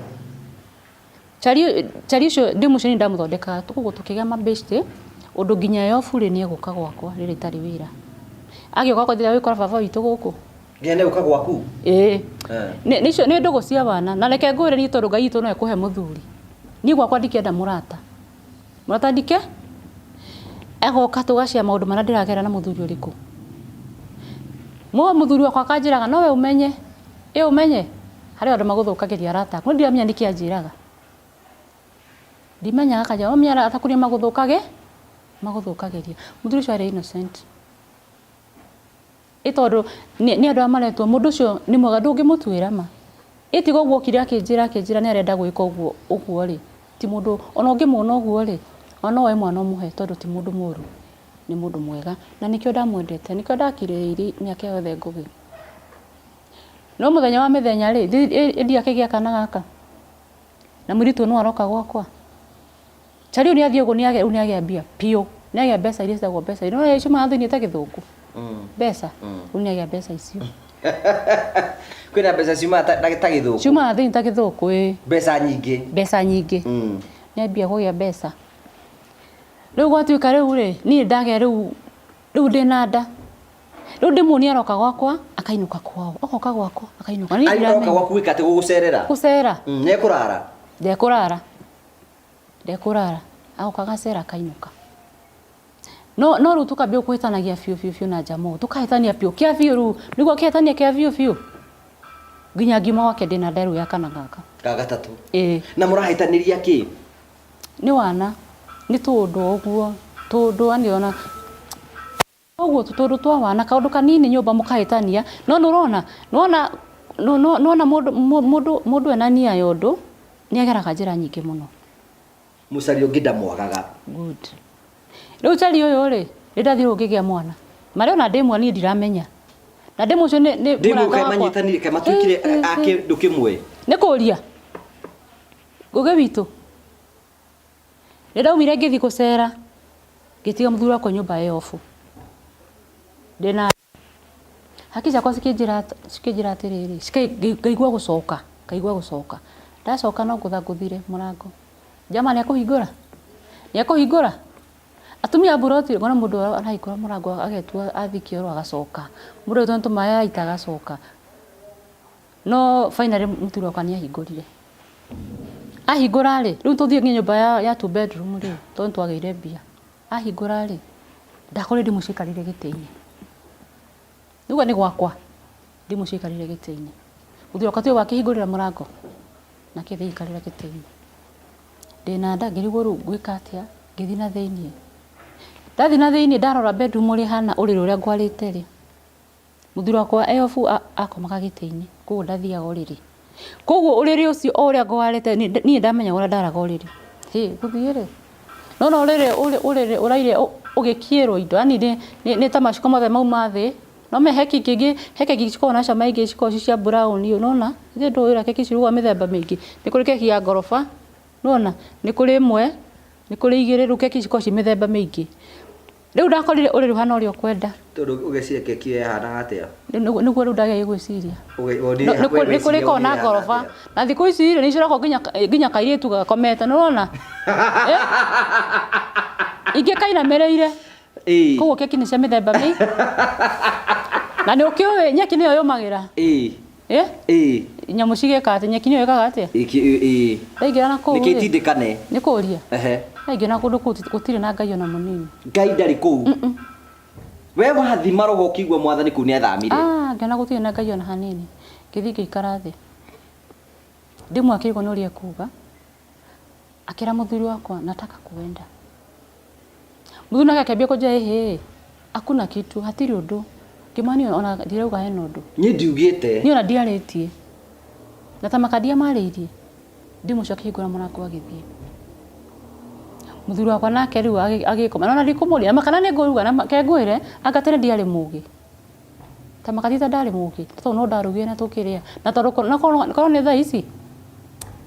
Chari ũcio ndemu ũcio nĩ ndamũthondekaga koguo tũkĩgĩa mabeshte ũndũ nginya yo bure nĩ egũka gwakwa rĩrĩ itarĩ wĩra. Agĩũka kwendera wĩkora baba witũ gũkũ. Nginya nĩ ũka gwaku? Nĩ ndũgũ cia bana na reke ngwĩre nĩ tondũ Ngai witũ no ekũhe mũthuri. Niĩ gwakwa ndikĩenda mũrata ndike egoka tũgacia maũndũ marĩa ndĩragera na mũthuri ũrĩkũ. Mũthuri wakwa akanjĩraga no we ũmenye. Ũmenye harĩ andũ magũthũkagĩria arata. Nĩ ndiramenya nĩkĩ anjĩraga. Ndimenyaga kanjĩra mĩara atakuria magũthũkage maguthukagiria muthuri ucio ari innocent itondo ni andu amaretwo mundu ucio ni mwega ndungimutwira ma itigo guo kire akinjira ni arenda gwika uguo ri ti mundu ona ungimona uguo ri ona we mwana umuhe tondu ti mundu muru ni mundu mwega na nikio ndamwendete nikio ndakiriri miaka yothe ngugi no muthenya wa mithenya ri ndi akigia kana gaka na muritu no aroka gwakwa chari ni athio ni age mbia pio ni age mbeca iria citagwo mbeca no ye cuma thini ta githungu mbeca ni age mbeca icio kwina mbeca cuma ta githungu cuma thini ta githungu mbeca nyingi ni mbia kugia mbeca riu gwatuika riu ri ni ndage riu ndina nda riu ndimuni aroka gwakwa akainuka kwao akoka gwakwa akainuka ni aroka gwaku ikate gugucerera ndekurara agoka gacera akainuka no riu tukambia kwitanagia fiu na jamo tukahitania pio kia fiu riu niguo kihitania kia fiu nginya ngima wake ndina nda riu ya kana gaka gagatatu na murahitaniria ki ni wana ni tundu uguo tundu aniona uguo tundu twa wana kaundu kanini nyumba mukahitania no nona mundu ena nia yondu ni ageraga njira nyingi muno mucari ungi ndamwagaga good riu cari uyu ri ndathire ngigia mwana mari ona ndimwe ni ndiramenya na ndimu ucio ni ndimwe manyitanire kai matwikire ake ndukimwe ni kuria ngugi witu ndaumire ngithi kucera ngitiga muthuri wakwa nyumba ye ofu ndina hakija kwa sikijira atiriri ngaigua gucoka ndacoka no nguthaguthire murango jama ni akuhingura atumia buroti ngona mundu arahingura murango agetua athikio ro agacoka mundu tonto maya ita agacoka no finally muthuri wakwa ni ahingurire ahingura ri riu tuthie nyumba ya 2 bedroom ri tonto twageire mbia ahingura ri ndakore ndimucikarire gitiini niguo ni gwakwa ndimucikarire gitiini muthuri wakwa tu wakihingurira murango na kithikarira gitiini ndina nda ngirigwo ru gwika atia ngithi na thiini ndathi na thiini ndarora bedroom ri hana uriri uria ngwarite ri muthuri wakwa eofu akomaga gitiini kuguo ndathiaga uriri kuguo uriri ucio uria ngwarite ni ndamenya uria ndaraga uriri guthie ri no uriri uraire ugikierwo indo ani ni ta maciko mothe mau mathi no me heki kingi ciko na cama ingi ciko cia brown unona ithe ndo ira keki ciruga mithemba mingi ni kuri keki ya gorofa nona ni kuri imwe ni kuri igiri ru keki ciko ci mithemba mingi riu ndakorire uri ruhana uri kwenda tondu ugecire keki ya hana atia niguo riu ndage gwiciria ni kuri kona gorofa na thiku ici ni cirako nginya kairitu gakomete nona ingi kaina mereire kuguo keki ni cia mithemba mingi na ni ukiwe nyeki niyo yumagira nyamu cigeka ati nyeki niyo ikaga atia ingira na ku nikitindikane ni kuria ingira kundu gutire na ngai ona munini ngai ndari ku we wathima roho ukigwa mwathani ku ni athamire ngena gutire na ngai ona hanini kithi ngikara thi ndimwe akirigwo no ria kuga akira muthuri wakwa nataka kuenda muthuri nake akambia kuja hakuna kitu hatiri undu kimani ona ndirauga hena undu ni ndiugite ni ona ndiaretie na tamakadia maririe ndimucokia hingura murango agithie muthuri wakwa nake riu agikoma na ndikumuria makana ni nguruga na kengwire angatene ndiari mugi tamakatita ndari mugi tondu no ndarugire na tukiria na tondu na korwo ni thaa ici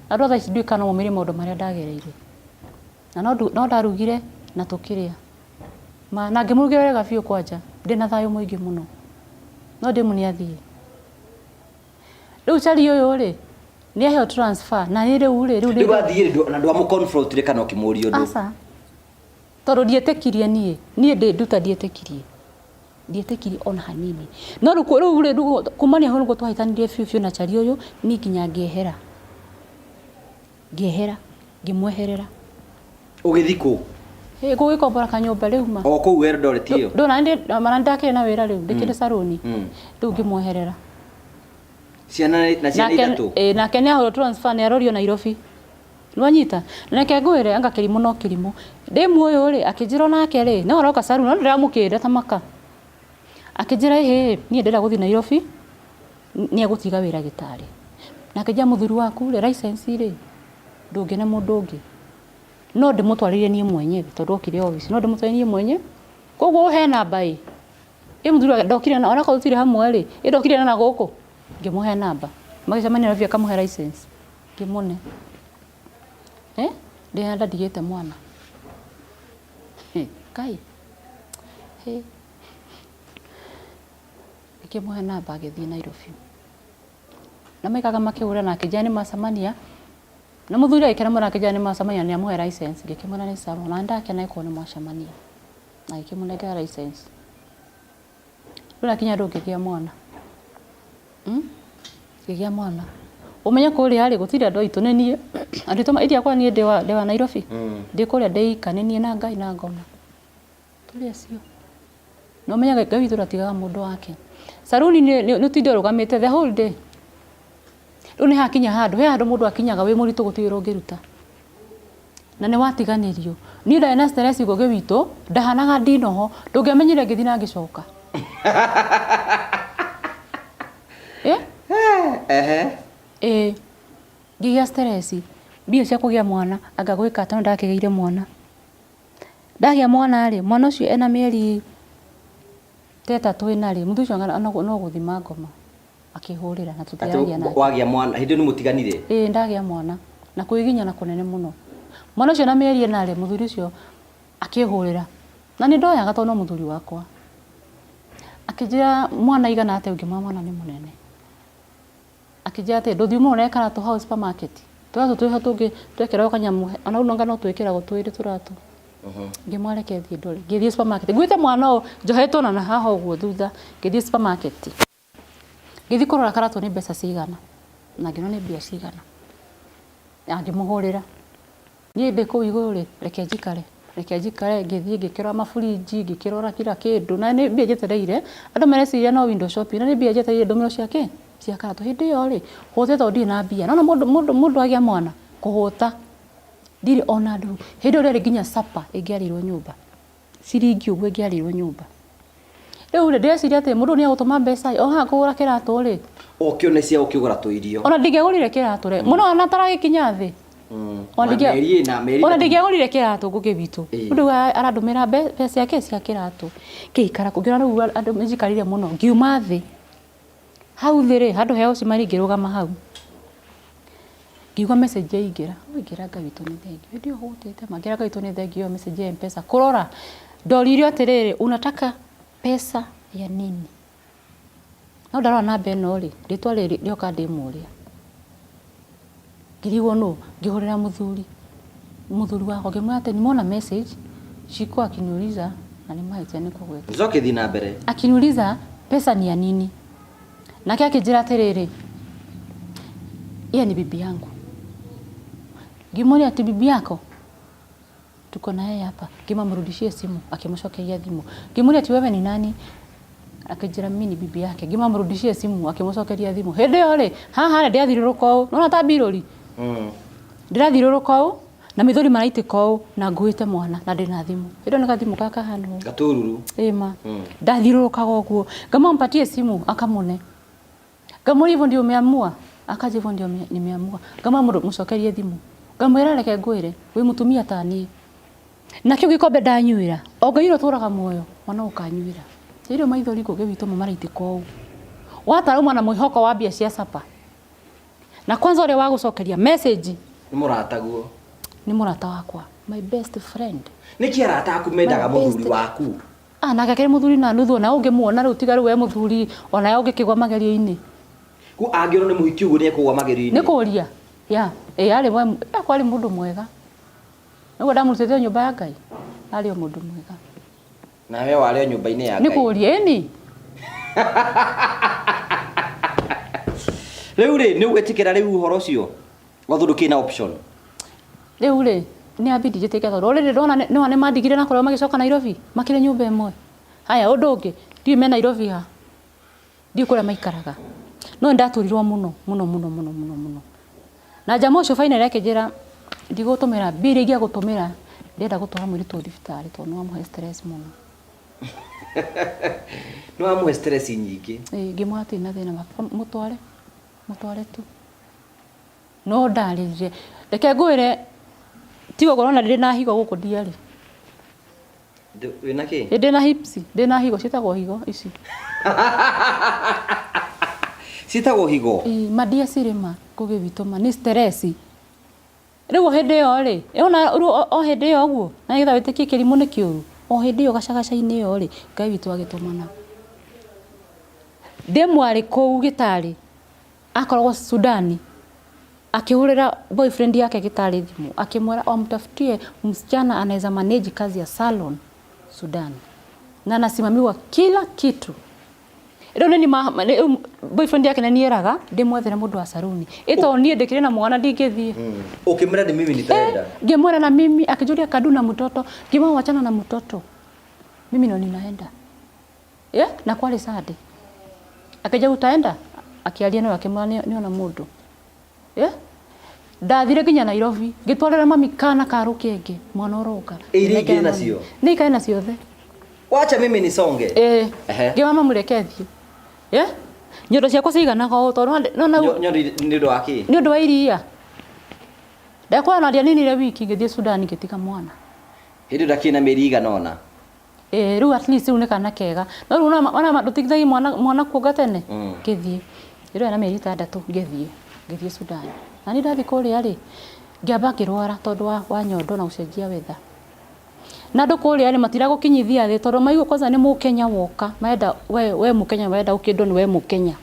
andu thaa ici ndikana mumire maundu maria ndagereire na no ndarugire na tukiria na ngimurugire wega biu kwanja ndina thayo muingi muno no ndimuni athie riu cari uyu ri ni aheo transfer na ni riu wathie na ndwa confront ri kana ukimuria undu asa tondu ndietekirie nie nduta ndietekirie ona hanini no riu kumania ho ngo twahitanirie biu na cari uyu ni nginya ngehera ngimweherera ugithiko gugikombora kanyumba riu ma o kuu Eldoret iyo ndona mana ndake na wira riu ndikire saruni riu ngimweherera ciana na ciana itatu nake ni ahoro transfer ni arorio Nairobi Nwanyita nake ngwire anga kirimu no kirimu demu uyu ri akijira nake ri no roka saru no ndiramukire tamaka akijira he nie ndira guthi Nairobi ni agutiga wira gitari nake muthuri waku ri license ri ndungi na mundu ungi no ndimutwarire nie mwenye tondu okire office no ndimutwarire nie mwenye koguo he namba muthuri ndokire na ona kautire hamwe ri ndokire na guku ngimuhe namba magicamania na via kamuhe license ngimune ndenda ndigite mwana kai ikimuhe namba agithii Nairobi na maikaga makiura na kijani macamania na muthuri aikara mwana kijani macamania ni amuhe license ngikimuna ni sawa na ndake na iko ni macamania na ikimuna ga license rura kinya ndungigia mwana ngigia mwana umenya kuri hari gutira ndo itunenie anditoma idia kwa nie dewa Nairobi ndikuria ndeikanenie na Ngai na ngoma tuli acio no menya Ngai turatigaga mundu wake saruni ni tindo rugamite the whole day runi hakinya handu he handu mundu akinyaga wi muritu gutiro ngiruta na ni watiganirio ni nda na stress goge wito ndahanaga ndinoho ndungiamenyire ngithi na ngicoka ngigia stress mbio cia kugia mwana anga gwika tano ndakigeire mwana ndagia mwana ri mwana ucio ena mieri teta twina ri muthu ucio no guthima ngoma akihurira na tutiragia nake wagia mwana hindi ni mutiganire ndagia mwana na kuiginya na kunene muno mwana ucio na mieri ena ri muthuri ucio akihurira na ni ndoyaga tondu muthuri wakwa akijira mwana igana ate ungima mwana ni munene akijira ate nduthiuma urekara tu house supermarket turatu twiho tungi twekera kanyamu ona unonga no twekera gutwiri turatu ngimwareke thie ndore ngithie supermarket gwite mwana o njohetwo na haha uguo thutha ngithie supermarket ngithi kurora karatu ni mbeca cigana na ngino ni mbia cigana angimuhurira ni ndiko iguri reke njikare ngithie ngikira mafurinji ngikirora kila kindu na ni mbia njetereire andu mereciria no window shopping na ni mbia njetereire ndumiro ciake cia karatu hindi yo ri hote to ndi na mbia no mundu agia mwana kuhuta ndiri ona ndu hindi uri nginya sapa ingiarirwo nyumba ciringi uguo ingiarirwo nyumba riu ndeciria ati mundu ni agutuma mbeca o ha kugura kiratu ri okione cia ukigura tu irio ona ndingegurire kiratu ri muno ona taragikinya thi ona ndingegurire kiratu ngugi bitu mundu aradumira mbeca yake cia kiratu kiikara kugira riu andu mejikarire muno ngiuma thi hau thiri handu heo cimari ngirugama hau ngiugua message yaingira Ngai witu ni thengio ndio hutete magira Ngai witu ni thengio message ya M-Pesa kurora ndoririo atiriri unataka pesa ya nini no ndarora namba ino ri ritwa riri rioka ndimuria ngirigwo no ngihurira muthuri wako ngimwate ni mona message shiko akiniuliza na nimahite niko gweta njoke thi na mbere akiniuliza pesa ni ya nini na kia kijira atiriri ni bibi yangu ngimwona ati bibi yako tuko na yeye hapa ngimamrudishie simu akimshokeia thimu ngimwona ati wewe ni nani akijira mimi ni bibi yake ngimamrudishie simu akimshokeia thimu hende yole haha ndiathiruruka u nona tabirori ndirathiruruka u na mithori maraitika u na nguite mwana na ndina thimu indo ni gathimu kaka hano gatururu ma ndathiruruka goguo ngamampatie simu akamone ngamuri hivyo ndio umeamua akaje hivyo ndio nimeamua kama mshokerie thimu ngamwira reke ngwire wi mutumia tani na kio gikombe ndanyuira ongairo turaga moyo mwana ukanyuira irio maithori kuge witu mamaraitiko u wataruma na mwihoko wa bia cia sapa na kwanza ule wa gucokeria message ni murataguo ni murata wakwa my best friend niki arata akumendaga muthuri waku na gakere muthuri na nuthu na ungimuona riu tigaru we muthuri ona yo ngikigwa magerio-ini ku angiro ni muhiki ugu ni ekugwa magerio-ini ni kuria ari we akwari mundu mwega niguo ndamurutite nyumba ya Ngai ari mundu mwega na we wari nyumba-ini ya Ngai ni kuria ni riu ri ni ugetikira riu uhoro ucio wathunduki na option riu ri ni abidi jitike thoro ri ndona no ne mandigire na korwo magicoka Nairobi makire nyumba imwe haya undu ungi ndi me Nairobi ha ndi kuria maikaraga no ndaturirwo muno na jamaa ucio final yake jira Ndigotumira mbiri ingia gutumira ndenda gutwara mwiritu thibitari tondu no amuhe stress muno. No amuhe stress nyingi. Ngimwati na thina mutware tu. No ndarije reke ngwire tigo gorona ndiri na higo guku ndiari. Wina ki? Ndina hips, ndina higo citagwo higo ici. Citagwo higo? Madia cirima kugibituma ni stress. Riu hindi yo ri, ona o hindi yo guo, na ngetha witikie kirimu ni kiuru. O hindi yo gacagaca-ini yo ri, Ngai witu agitumana. Ndemwari kuu gitari akoragwo Sudani. Akihurira boyfriend yake gitari thimu, akimwera amtafutie msichana anaweza manage kazi ya salon Sudan. Na anasimamiwa kila kitu. Ero ni boyfriend yake nanieraga ndimwethere mundu wa saloni. Ito nie ndikire na mwana ndingithie. Ukimwera ni mimi nitaenda. Ngemwera na mimi akijulia kadu na mtoto, ngimwa wachana na mtoto. Mimi ndo ninaenda. Na kwali sade. Akaja utaenda? Akialia nayo akimwani niona mundu. Ndathire nginya Nairobi ngitwarira mami kana karu kenge mwana uroka irige nacio ni kaina ciothe wacha mimi nisonge ngiwa mamureke thie nyondo ciakwa cigana go tondu no nyondo ni ndo waki ni ndo wa iria ndakwa na ndia nini re wiki ngithie Sudan ngitika mwana hindi ndakina miriga nona ru at least une kana kega no ru ona ndutigithagi mwana kuonga tene ngithie ru na meri 6 ngithie Sudan. Na ni ndathi kuria ri ngiamba ngirwara tondu wa nyondo na ucenjia wetha. Na ndu kuria ri matira gukinyithia thi tondu maigu kwanza ni Mukenya woka maenda we Mukenya wenda ukindo ni we Mukenya.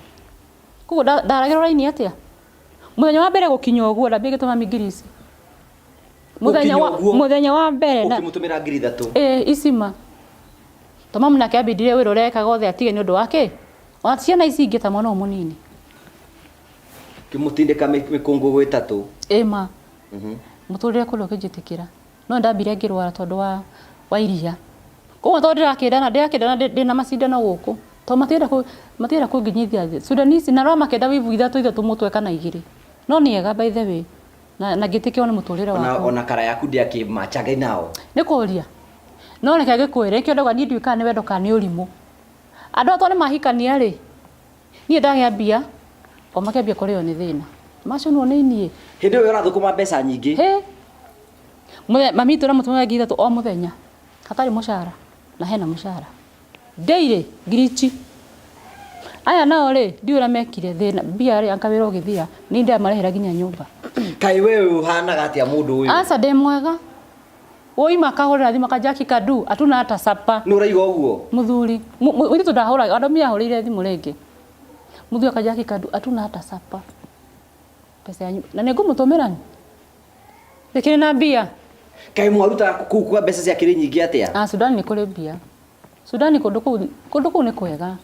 Kugo ndaragirwo raini atia. Muthenya wa mbere gukinya uguo ndambie gituma mingirisi. Muthenya wa mbere na ukimutumira ngiri 3. Isima. Toma mna kiabidire wiro reka gothe atige ni undu wake. Ona ciana ici ingita mwana munini. Kimutindika mikungu gwe 3. Ma. Muturire kulo kijitikira. No ndambire ngirwara tondu wa iria. Kugo tondu ndirakindana ndina macindano guku. To matienda kunginyithia thi. Sudanese na Roma kenda wivu 3 mutwe kana 2. No niega by the way. Na ngitike one muturire wako. Ona kara yaku ndiakimachanga nao. Ni kuria. No reke gikwire kiondoga ni ndwika ni wendo kana ni urimu. Andu atone mahikania ri. Ni ndagia mbia. O makebia kureo ni thina. Macio no ni nie. Hindi yo rathukuma mbeca nyingi. Mami tura mutumia ngiri 3 o muthenya. Hatari mushara na hena mushara. Daily ngirichi. Aya nao ri ndiura mekire thina. Mbia ri ankawira ugithia ni ndia marehera ginya nyumba. Kai wewe uhanaga atia mundu uyu? Asa de mwega. Woi makahora thima kajaki kadu atuna hata sapa. Nuraiga uguo. Muthuri. Witu tudahora adomia horire thimu renge. Muthuri akajaki kadu atuna hata sapa. Pesa yanyu. Na ningumutumira ni. Lekene na mbia. Kai mwaruta kukua mbeca cia kiri nyingi atia? Sudan ni kule mbia. Sudan kundu ku ni kwega.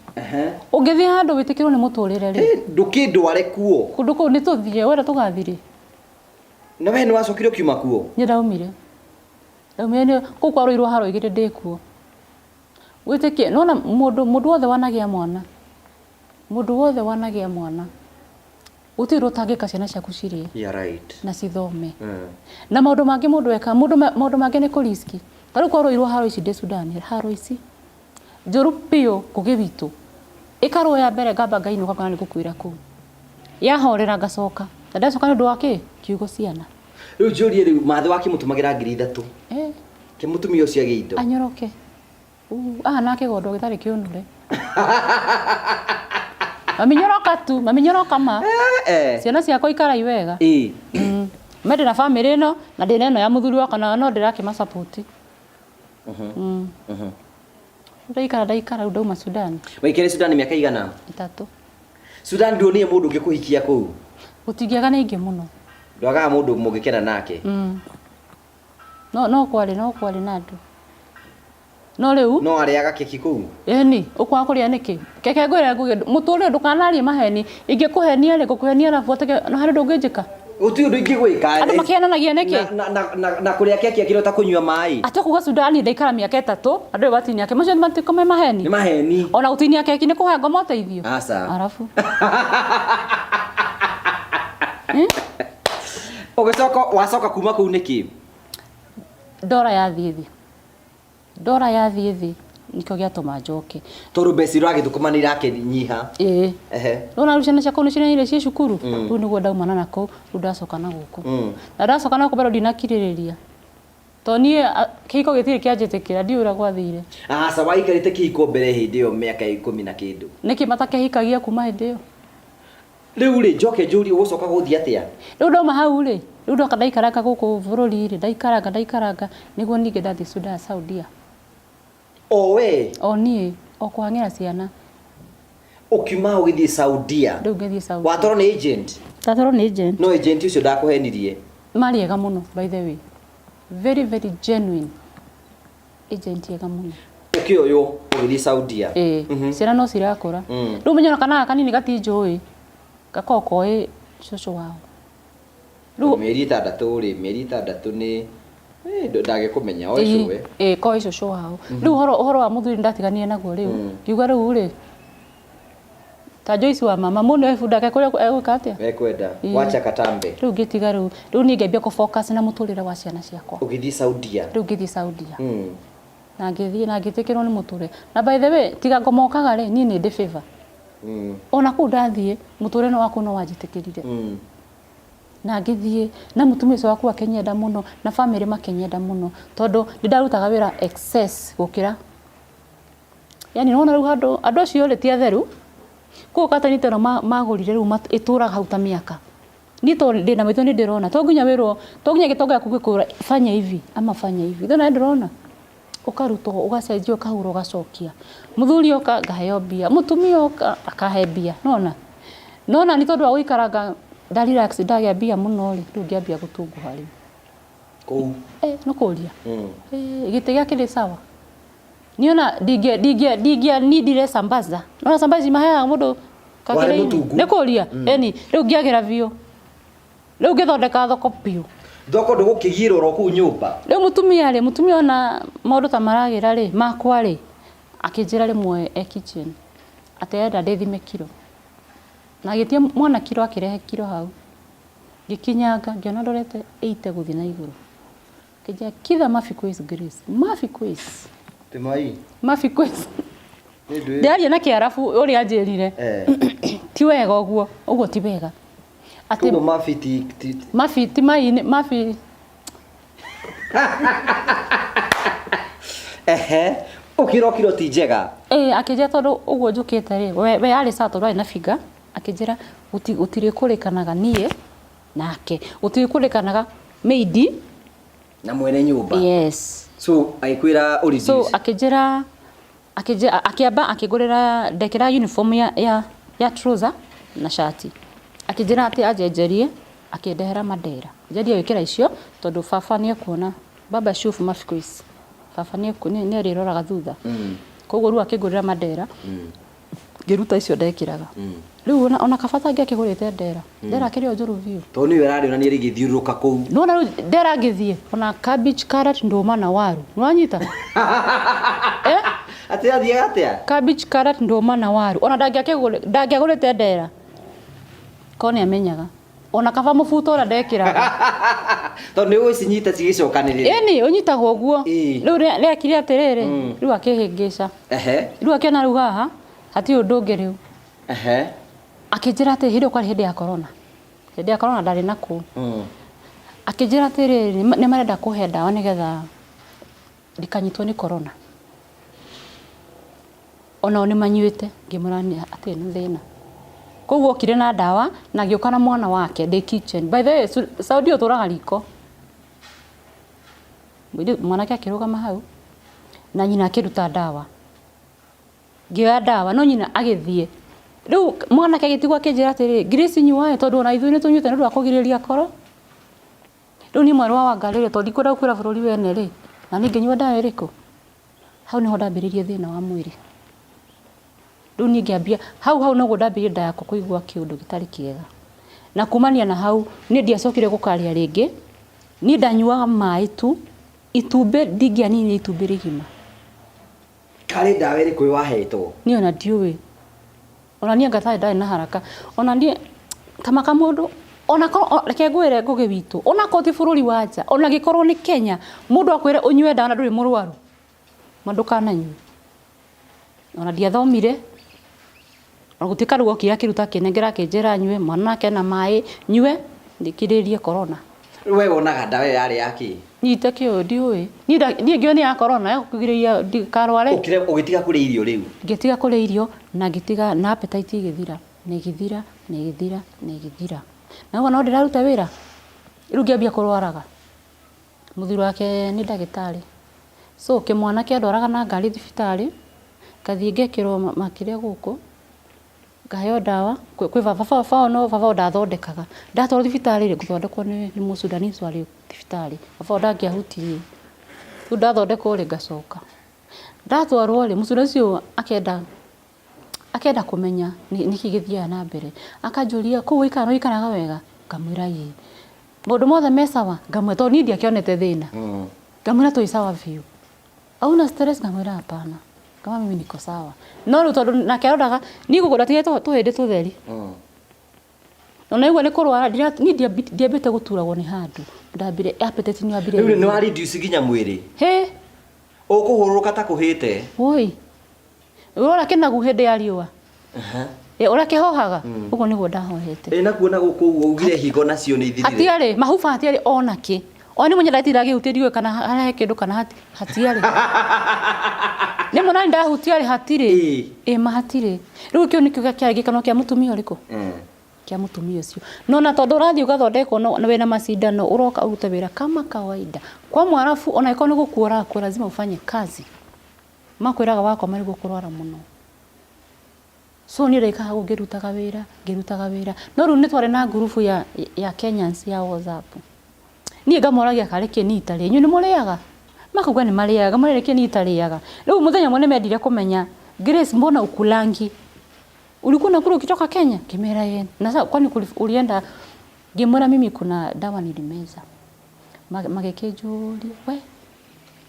Ungithia handu witikirwo ni muturire ri. Ndukindware kuo. Kundu ku ni tuthie wera tugathire. Na we ni wacokire ukiuma kuo? Ni ndaumire. Ndaumire ku kwaruirwo haro igire ndikuo. Witikie nona mundu wothe wanagia mwana. Mundu wothe wanagia mwana. Utiro tagika ciana ciaku ciri. Yeah right. Na cithome. Na maundu mangi mundu eka maundu mangi ni kuriski. Taru kwaruirwo haro ici de Sudan haro ici. Njuru pio kugibitu. Ikaro ya mbere ngamba Ngai nuka kana ni gukwira ku. Yahorera ngacoka. Ndacoka ndu wake kiugo ciana. Riu njuri riu mathe wake mutumagira ngiri 3. Kimutumia ucio agi indo. Anyoroke. Nake gondo githari kiunure. Maminyoroka tu, maminyoroka ma. Ciana ciakwa ikara iwega. Mende na family no na ndina ino ya muthuri wakwa na no ndiraki support. Ndaikara ndauma Sudan. Waikere Sudan miaka igana? 3. Sudan nduonie mundu ngikuhikia kuu. Utigiaga na ingi muno. Ndwaga mundu mugikena nake. No kwali na ndu. No riu? No ariaga keki kuu. Ni ukwa kuria niki. Keke ngwira muturire ndukanarie maheni. Ingikuhenia ri gukuhenia na fuateke no hari ndungijika. Uti undu ingigwika. Andu makienanagia niki? Na kuria keki akirota kunywa mai. Ate kuga Sudan ndaikara miaka 3, andu batini yake macio matikome maheni. Ni maheni. Ona utinia keki ni kuhe ngoma uteithio. Asa. Arafu. wacoka kuma kuu niki ndora yathie thi nikio giatuma njoke toru besi ragithukuma irake nyiha rona ruciana ciakwa nĩ ciranire cie cukuru rĩu nĩguo ndaumana nako rĩu ndacoka na gũkũ na ndacoka na gũkũ bado ndinakirĩrĩria to niĩ kĩhiko gĩtirĩ kĩanjĩtĩkĩra ndiũĩ ũrĩa gwathire aca waikarĩte kĩhiko mbere hĩndĩ ĩyo mĩaka 10 na kĩndũ nĩkĩ matakĩhikagia kuma hĩndĩ ĩyo rĩu rĩ njoke njũrie ũgũcoka gũthiĩ atĩa rĩu ndauma hau rĩ rĩu ndoka ndaikaranga gũkũ bũrũri rĩ ndaikaranga nĩguo ningĩ ndathiĩ Sudan Saudia owe niĩ kũhang'ĩra ciana ukiuma ũgĩthiĩ Saudia rĩu ngĩthiĩ Saudia watwarwo nĩ agent ndatwarwo nĩ agent no agent ũcio ndakũhenirie marĩ ega mũno by the way very very genuine agent ega mũno ũkĩoywo ũgĩthiĩ Saudia ciana no cirakũra rĩu menyana kana kanini gatinjũĩ gakokoĩ cũcũ wao rĩu mĩeri 6 nĩ ndagĩkũmenya oicũwe koĩ cũcũ wao rĩu ũhoro wa mũthuri ndatiganie naguo rĩu ngiuga rĩu rĩ ta Joyce wa mama mũno ebundake kũrĩa egwĩka atĩa ekwenda wacha katambe rĩu ngĩtiga rĩu niĩ ngĩambia kũ-focus na mũtũrĩre wa ciana ciakwa ũgĩthiĩ Saudia rĩu ngĩthiĩ Saudia na ngĩthiĩ na ngĩtĩkĩrwo nĩ mũtũrĩre na by the way tiga ngomokaga rĩ niĩ nĩ ndĩ favor ona kũu ndathiĩ mũtũrĩre waku no wanjĩtĩkĩrire na ngĩthiĩ na mũtumia ũcio waku akenyenda mũno na family makenyenda mũno tondũ nĩndarutaga wĩra excess gũkĩra yani nona rĩu andũ acio rĩ ti atheru kũu katanĩte no magũrire rĩu itũraga hau ta mĩaka nito ndĩna maitho nĩ ndĩrona to nginya wĩrwo to nginya gĩtonga yaku gĩkũra fanya hivi ama fanya hivi thona ndĩrona ukarutwo ugacenjio ukahura ugacokia muthuri oka ngaheo mbia mutumia oka akahe mbia nona ni tondu wa guikaranga nda relax ndagĩa mbia muno ri rĩu ngĩambia gũtunguha rĩu kũu no kũria gĩtĩ gĩake nĩ sawa niona dingia nidire sambaza nona sambaza maheaga mũndũ kakĩrĩ nĩ kũria eni rĩu ngĩagĩra biũ rĩu ngĩthondeka thoko biũ thoko ndũgũkĩgirwo kũu nyũmba rĩu mutumia ona maũndũ ta maragĩra rĩ makwa rĩ akĩnjĩra rĩmwe kitchen atenda ndĩthime kilo na gĩtie mwana kilo akĩrehe kilo hau ngĩkinyanga ngĩona ndorete 80 gũthiĩ na igũrũ kĩnja kitha Mafi Quiz Grace Mafi Quiz Mafi Quiz ndiaria na Kĩarabu ũrĩa anjĩrire ti wega ũguo ti wega ati Mafi ti mai Mafi ukiro ti njega akĩnjĩra tondũ ũguo njũkĩte rĩ we arĩ sato rwari na figa akĩnjĩra gũtirĩ kũrĩkanaga niĩ nake gũtirĩ kũrĩkanaga maid na mwene nyũmba yes so aikwira origins so akĩnjĩra akĩamba akĩgũrĩra ndekĩra uniform ya trouser na shati akĩnjĩra atĩ ajenjerie akĩndehera Mandera njerie wĩkĩra icio tondũ baba nĩ ekuona baba Shuf Mafi Quiz baba nĩ arĩroraga thutha koguo rĩu akĩngũrĩra Mandera ngĩruta icio ndekĩraga rĩu ona kabata ngĩakĩgũrĩte Ndera akĩrĩ njũru biũ to nĩ wĩrarĩona nĩ rĩgĩthiũrũka kũu nona rĩu Ndera ngĩthiĩ ona cabbage carrot ndũma na waru nĩwanyita atĩ athiĩ atĩa cabbage carrot ndũma na waru ona ndangĩagũrĩte Ndera ko nĩ amenyaga ona kaba mũbuto ũrĩa ndekĩraga to nĩ ũcinyita cigĩcokanĩrĩra ĩni ũnyitagwo ũguo rĩu rĩakire atĩrĩrĩ rĩu akĩhĩngĩca rĩu akĩona rĩu haha hatirĩ ũndũ ũngĩ rĩu akĩnjĩra atĩ hĩndĩ kwarĩ hĩndĩ ya corona ndarĩ nakũ akĩnjĩra atĩrĩrĩ nĩ marenda kũhe ndawa nĩgetha ndikanyitwo nĩ corona ona nĩ manyuĩte ngĩmũrania atĩ nĩ thĩna koguo okire na ndawa na gĩũka na mwana wake ndĩ kitchen by the way Saudi ũtũraga riko mwanake akĩrũgama hau na nyina akĩruta ndawa ngĩoya ndawa no nyina agĩthiĩ rĩu mwanake agĩtigwo akĩnjĩra atĩrĩ Grace nyuaĩ tondũ ona ithuĩ nĩ tũnyuĩte nĩ ũndũ wa kũgirĩrĩria koro rĩu niĩ mwarĩ wa Wangarĩ tondũ ndikwenda gũkwĩra bũrũri wene rĩ na ningĩ nyua ndawa ĩrĩkũ hau nĩho ndambĩrĩirie thĩna wa mwĩrĩ rĩu niĩ ngĩambia hau noguo ndambĩrĩirie nda yakwa kũigua kĩũndũ gĩtarĩ kĩega na kumania na hau niĩ ndiacokire gũkarĩa rĩngĩ niĩ ndanyuaga maĩ tu itumbĩ ndingĩanini itumbĩ rĩgima karĩ ndawa ĩrĩkũ wahetwo niĩ ona ndiũĩ ona niĩ ngatarĩ ndarĩ na haraka ona niĩ kamaka mũndũ ona ko reke ngwire ngugi witu ona ko ti bururi wanja ona gikorwo ni Kenya mundu akwire unywe ndawa na nduri murwaru mandukananywe ona ndiathomire ona gutika rugo kia kiruta kinengera kinjira nywe mwana nake na mai nywe ndikiririe corona we wonaga ndawa yari yaki nyite kio ndiwe ni ngio ni ya corona ya kugiria ndikarware ukire ugitiga kuri irio riu ngitiga kuri irio na ngitiga na appetite igithira negithira na wana ndiraruta wira riu ngiambia kurwaraga muthuri wake ni ndagitari so ke mwana ke ndoraga na ngari thibitari kathie ngekirwo makiria guku ngaheo ndawa kwi baba ndathondekaga ndatwara thibitari ri guthondekwo ni Musudanese wari thibitari baba ndangiahutirie tu ndathondekwo ri ngacoka ndatwarwo ri Musudanese akenda kumenya niki githia na mbere akanjuria ku ikanaga wega ngamwira yi mundu mothe mesawa ngamwe to nidi akionete thina ngamwira tu isawa view auna stress ngamwira hapana kama mimi niko sawa no ru tondu nakerodaga ni gukura tige tu hende tutheri ona igwa ni kurwara ni diabete guturagwo ni handu ndambire appetite ni wambire riu ni wari reduce ginya mwiri he ukuhuruka ta kuhite oi urora kinagu hende ya riua ora kehohaga ugo niguo ndahohete na kuona guku ugire higo nacio ni ithirire hatiari mahuba hatiari ona ki oni mwenye ndatirage hutirio kana harahe kindu kana hatiari ni mona ndahutiari hatire mahatire riu kio nikio kiari gikano kia mutumia uriko kia mutumia ucio no na tondu rathi ugathondekwo no wena macindano uroka uruta wira kama kawaida kwa mwarafu ona iko ni gukuora kwa lazima ufanye kazi makwiraga wako mari gukurwara muno so ni reka ngirutaga wira no ru ni tware na group ya Kenyans ya WhatsApp ni ngamoragia kareke ni itari nyu ni muriaga makugwa ni mariaga mareke ni itariaga riu muthenya mone mendire kumenya Grace mbona ukulangi ulikuwa nakula ukitoka Kenya kimera yenu na sasa kwani ulienda gemora mimi kuna dawa nilimeza magekejuli we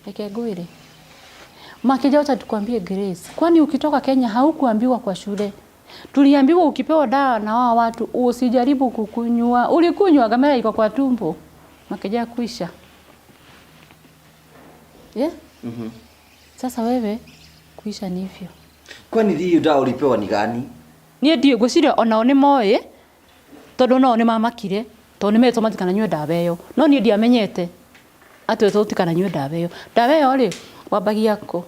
ekegwire makeja wacha tukwambie Grace kwani ukitoka Kenya haukuambiwa kwa shule tuliambiwa ukipewa dawa na wao watu usijaribu kukunywa ulikunywa kamera iko kwa tumbo makeja kuisha sasa wewe kuisha ni hivyo kwani hiyo dawa ulipewa ni gani nie ndio gwiciria ona one moe tondu no one mamakire tondu ni meto matikana nywe dawa yo no nie ndiamenyete ati to tikana nywe dawa yo ri wabagia ko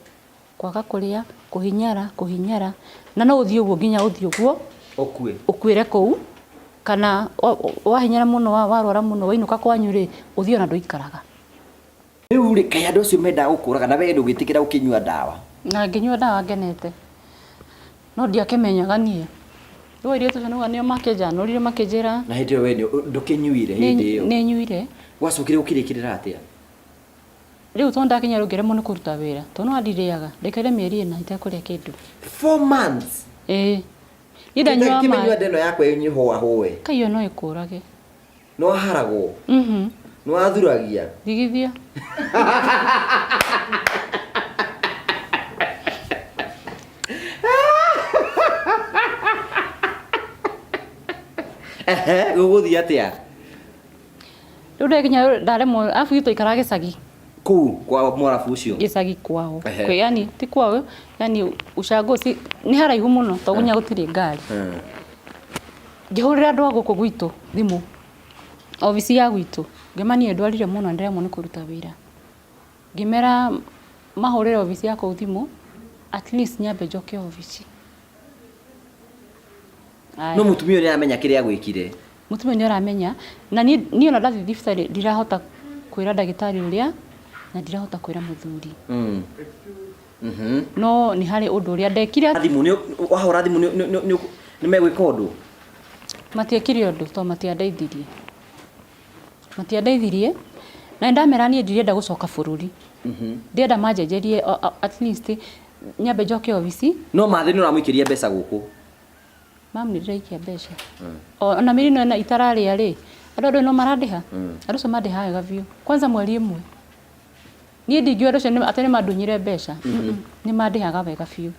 kwaga kuria kuhinyara na no uthio guo nginya uthio guo ukuire kou kana wahinyara muno warwara muno wainuka kwanyu ri uthio na nduikaraga riu ri kai andu acio menda gukuraga na we ndugitikira ukinywa dawa na nginywa dawa ngenete no ndiakemenyaga nie riu irio tu no nio makeja no rire makejera na hindi we ndukinyuire hindi iyo ni nyuire gwacukire ukirikirira atia riu to ndakinya rugere muno kuruta wira to no adiriaga ndekere mieri ina itakuria kindu 4 months ida nywa ma kimenywa ndeno yakwa inyihoa hoe kayo no ikurage no haragwo no athuragia digithia guguthi atia riu ndekinya ndaremo afu itu ikarage sagi ku kwa mwarafu ucio gisagi kwao kwe yani ti kwao yani ushago si ni haraihu muno to gunya gutiri ngari ngihurira ndo guko gwitu thimu ofisi ya gwitu ngemanie ndwarire muno ndiremo ni kuruta wira ngimera mahurire ofisi yako thimu at least nyambe njoke ofisi no mutumia ni amenya kiria gwikire mutumia ni aramenya na ni ona ndathi thibitari ndirahota kwira ndagitari uria na ndirahota kwira muthuri no ni hari undu uria ndekire thimu ni wahora thimu ni megwika undu matiekire undu to matiandeithirie na ndameranie ndirenda gucoka bururi ndirenda manjenjerie at least nyambe njoke ofisi no mathi ni uramuikiria mbeca guku mam ni ndaikia mbeca ona mirino na itararia ri andu no marandiha andu so mandiha wega biu kwanza mweri imwe ni ndingio andu atene mandunyire mbeca ni mandihaga wega biu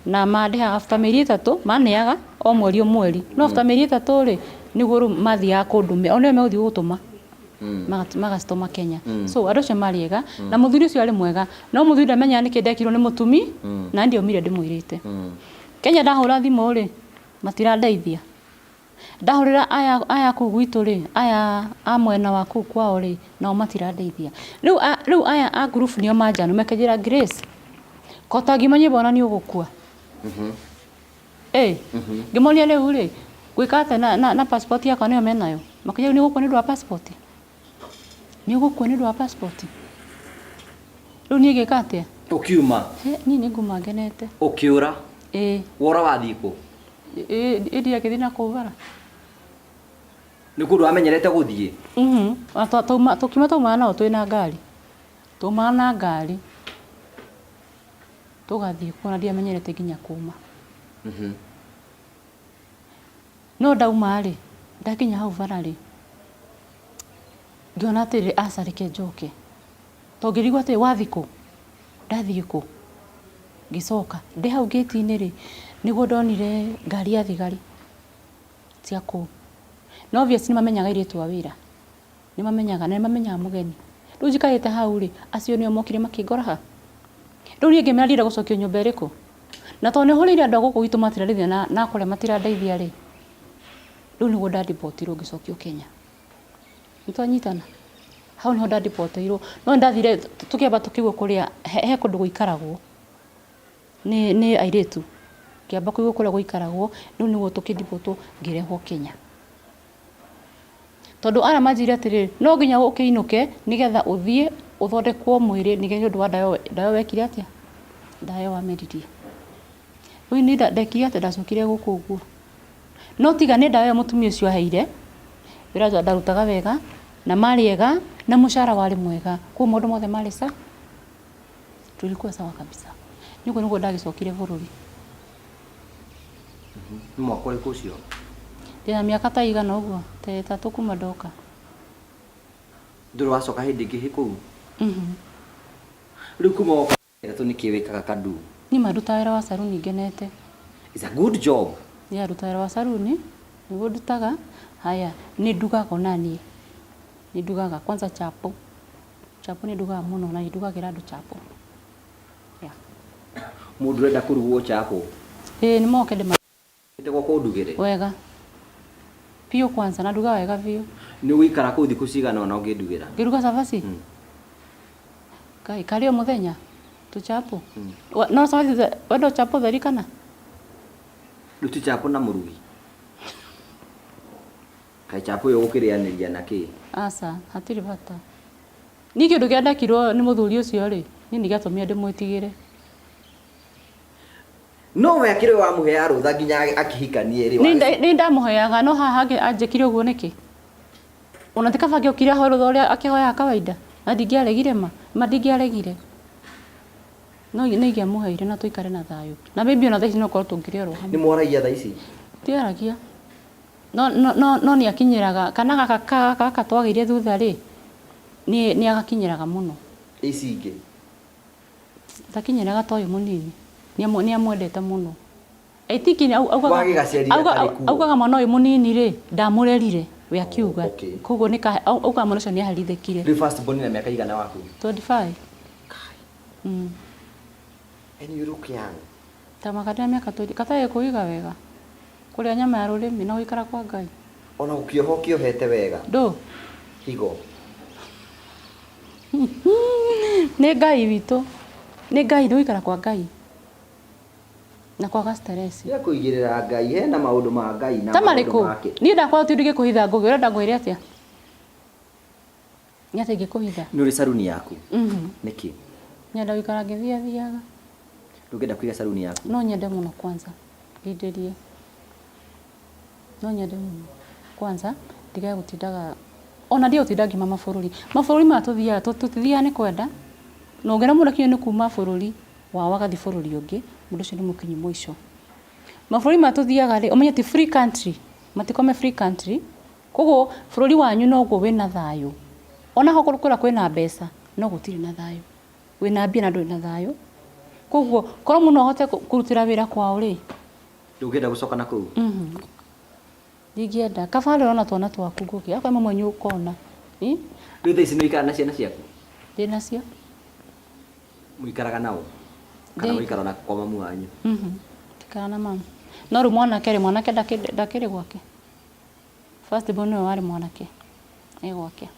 na mandiha after meri 3 maneaga o mweri no after meri 3 ri niguo mathiaga kundu one megũthiĩ gũtũma magacitũma Kenya. So andũ acio mariega na mũthuri ũcio arĩ mwega, no mũthuri ndamenyaga nĩkĩ ndekirwo nĩ mũtumi na ndiaumire ndĩmwĩrĩte. Kenya ndahũra thimũ rĩ matirandeithia, ndahũrĩra aya kũu gwitũ rĩ, aya a mwena wa kũu kwao rĩ, nao matirandeithia. Rĩu aya a group nĩo manjanu makĩnjĩra Grace, kota ngĩmenye bona nĩ ũgũkua. Ngĩmoria rĩu rĩ gwĩka atĩa na passport yakwa nĩyo menayo, makĩnjĩra nĩ ũgũkua nĩ ũndũ wa passport, nĩ ũgũkua nĩ ũndũ wa passport. Rĩu niĩ ngĩka atĩa? Ũkiuma? Niĩ nĩ nguma ngenete. Ũkĩũra? Wora wathiĩ kũ? Ndia gĩthiĩ na kũu bara. Nĩ kũndũ wamenyerete gũthiĩ? Tũkiuma taumaga nao twĩna ngari, taumaga na ngari tũgathiĩ kuona ndiamenyerete nginya kuma. No ndauma rĩ, ndakinya hau bara rĩ, ngĩona atĩrĩ aca reke njoke, to ngĩrigwo atĩrĩ wathiĩ kũ, ndathiĩ kũ, ngĩcoka ndĩ hau gate-inĩ rĩ, nĩguo ndonire ngari ya thigari cia kũu. No obvious nĩ mamenyaga airĩtu a wĩra, nĩ mamenyaga na nĩ mamenyaga mũgeni. Rĩu njikarĩte hau rĩ, acio nĩo mokire makĩngoraha. Rĩu niĩ ngĩmera ndĩrenda gũcokio nyũmba ĩrĩkũ, na to nĩ hũrĩire andũ a gũkũ gwitũ matirandeithia na kũrĩa matirandeithia rĩ, rĩu nĩguo ndandipotirwo ngĩcokio Kenya. Nĩtwanyitana hau nĩho ndandipotirwo, no ndathire tũkĩamba tũkĩgwo kũrĩa he kũndũ gũikaragwo nĩ airĩtu, kĩamba kũigwo kũrĩa gũikaragwo, rĩu nĩguo tũkĩndipotwo ngĩrehwo Kenya. Tondũ ara manjire atĩrĩ no nginya ũkĩinũke nĩgetha ũthiĩ ũthondekwo mwĩrĩ nĩgetha ũndũ wa ndayo wekire atĩa, ndayo wameririe. Rĩu niĩ ndekire atĩ ndacokire gũkũ ũguo, no tiga nĩ ndayo mũtumia ũcio aheire wĩra ndarutaga wega na mariega na mũcara warĩ mwega, kwa maũndũ mothe marĩ sawa, tulikuwa sawa kabisa. Nĩguo ndagĩcokire bũrũri. Nĩ mwaka ũrĩkũ ũcio? Ndĩna mĩaka ta igana ũguo, ta ĩtatũ kuma ndoka. Ndũrĩ wacoka hĩndĩ ĩngĩ kũu? Rĩu kuma woka ĩtatũ nĩkĩ wĩkaga Kadu? Niĩ marutaga wĩra wa saruni ngenete. It's a good job. Nĩ aruta wĩra wa saruni, nĩguo ndutaga. Haya, nĩ ndugaga ona niĩ. Nĩ ndugaga kwanza chapo. Chapo nĩ ndugaga mũno na ndugagĩra andũ chapo. Mũndũ ũrenda kũrugwo chapo? Nĩ moke ndĩma. Nĩtegwo kũndugĩre? Wega. Piyo kwanza na nduga wega piyo. Nĩ ũgũikara kũu thikũ cigana ona ũngĩndugĩra? Ngĩruga cabaci? Kai karĩ o mũthenya tũchapo. No cabaci wenda chapo theri kana? Ruti chapo na mũrugi. Kai chapo yo ũkĩrĩanĩria na kĩ? Aca, hatirĩ bata. Niĩ kĩndũ kĩrĩa ndekirwo nĩ mũthuri ũcio rĩ, niĩ nĩgĩatũmire ndĩmwĩtigĩre. No we akĩrĩ wa mũhea rũtha nginya akĩhikanie rĩ? Nĩ ndamũheaga no haha anjĩkire ũguo nĩkĩ? Ona ti kaba ngĩokire ahoe rũtha ũrĩa akĩhoyaga kawaida, na ndingĩaregire ma ndingĩaregire. No ingĩamũheire na tũikare na thayũ. Na maybe ona thaa ici no korwo tũngĩrĩorwo hamwe. Nĩ mwaragia thaa ici? Tiaragia. No nĩ akinyĩraga kana gaka twagĩire thutha rĩ, nĩ agakinyĩraga mũno. Ici ingĩ? Takinyĩraga toyũ mũnini. Nĩ amwendete mũno. Augaga mwana ũyũ mũnini rĩ, ndamũrerire we akiuga. Koguo augaga mwana ũcio nĩ aherithĩkire. Rĩu first born na mĩaka igana waku? 25. And you look young. Tamakadĩa mĩaka 20. Katarĩ kũiga wega. Kũrĩa nyama ya rũrĩmĩ na gũikara kwa Ngai. Ona ũkĩoho kĩohete wega? Ndũ. Higo. Nĩ Ngai witũ. Nĩ Ngai nĩ gũikara kwa Ngai. Na kwaga stress. Ya kũigĩrĩra Ngai hena maũndũ ma Ngai na maũndũ make. Niĩ ndakora ti ndingĩkũhitha ngũgĩ, ũrenda ngwĩre atĩa? Nĩ atĩ ingĩkũhitha. Nĩ ũrĩ saruni yaku? Nĩkĩ? Nyenda gũikara ngĩthiathiaga. Ndũngĩenda kũiga saruni yaku? No nyende mũno kwanza. Ndĩndĩrie. No nyende mũno. Kwanza ndigaga gũtindaga ona ndio ũtindangi mabũrũri. Mabũrũri ma tũthiaga nĩ kwenda. Na ũngĩra mũndũ kinya nĩ kuma bũrũri wao agathi bũrũri ũngĩ, mũndũ ũcio nĩ mũkinyi mũico. Mabũrũri ma tũthiaga rĩ, ũmenye ti free country, matikome free country. Koguo bũrũri wanyu noguo wĩna thayũ. Ona ho kũrĩa kwĩna mbeca, no gũtirĩ na thayũ. Wĩna mbia na ndũrĩ na thayũ. Koguo korwo mũno ahote kũrutĩra wĩra kwao rĩ, ndũngĩenda gũcoka na kũu? Ndingĩenda kabale ona twana twaku ngũkĩ akwa mama mwenye ukona rĩu thaa ici nĩ ikara na ciana ciaku ndĩnacio mũikaraga nao kana mũikara na kwa mamu wanyu tikara na mama no rĩu mwanake ndakĩrĩ gwake first born nĩwe warĩ mwanake gwake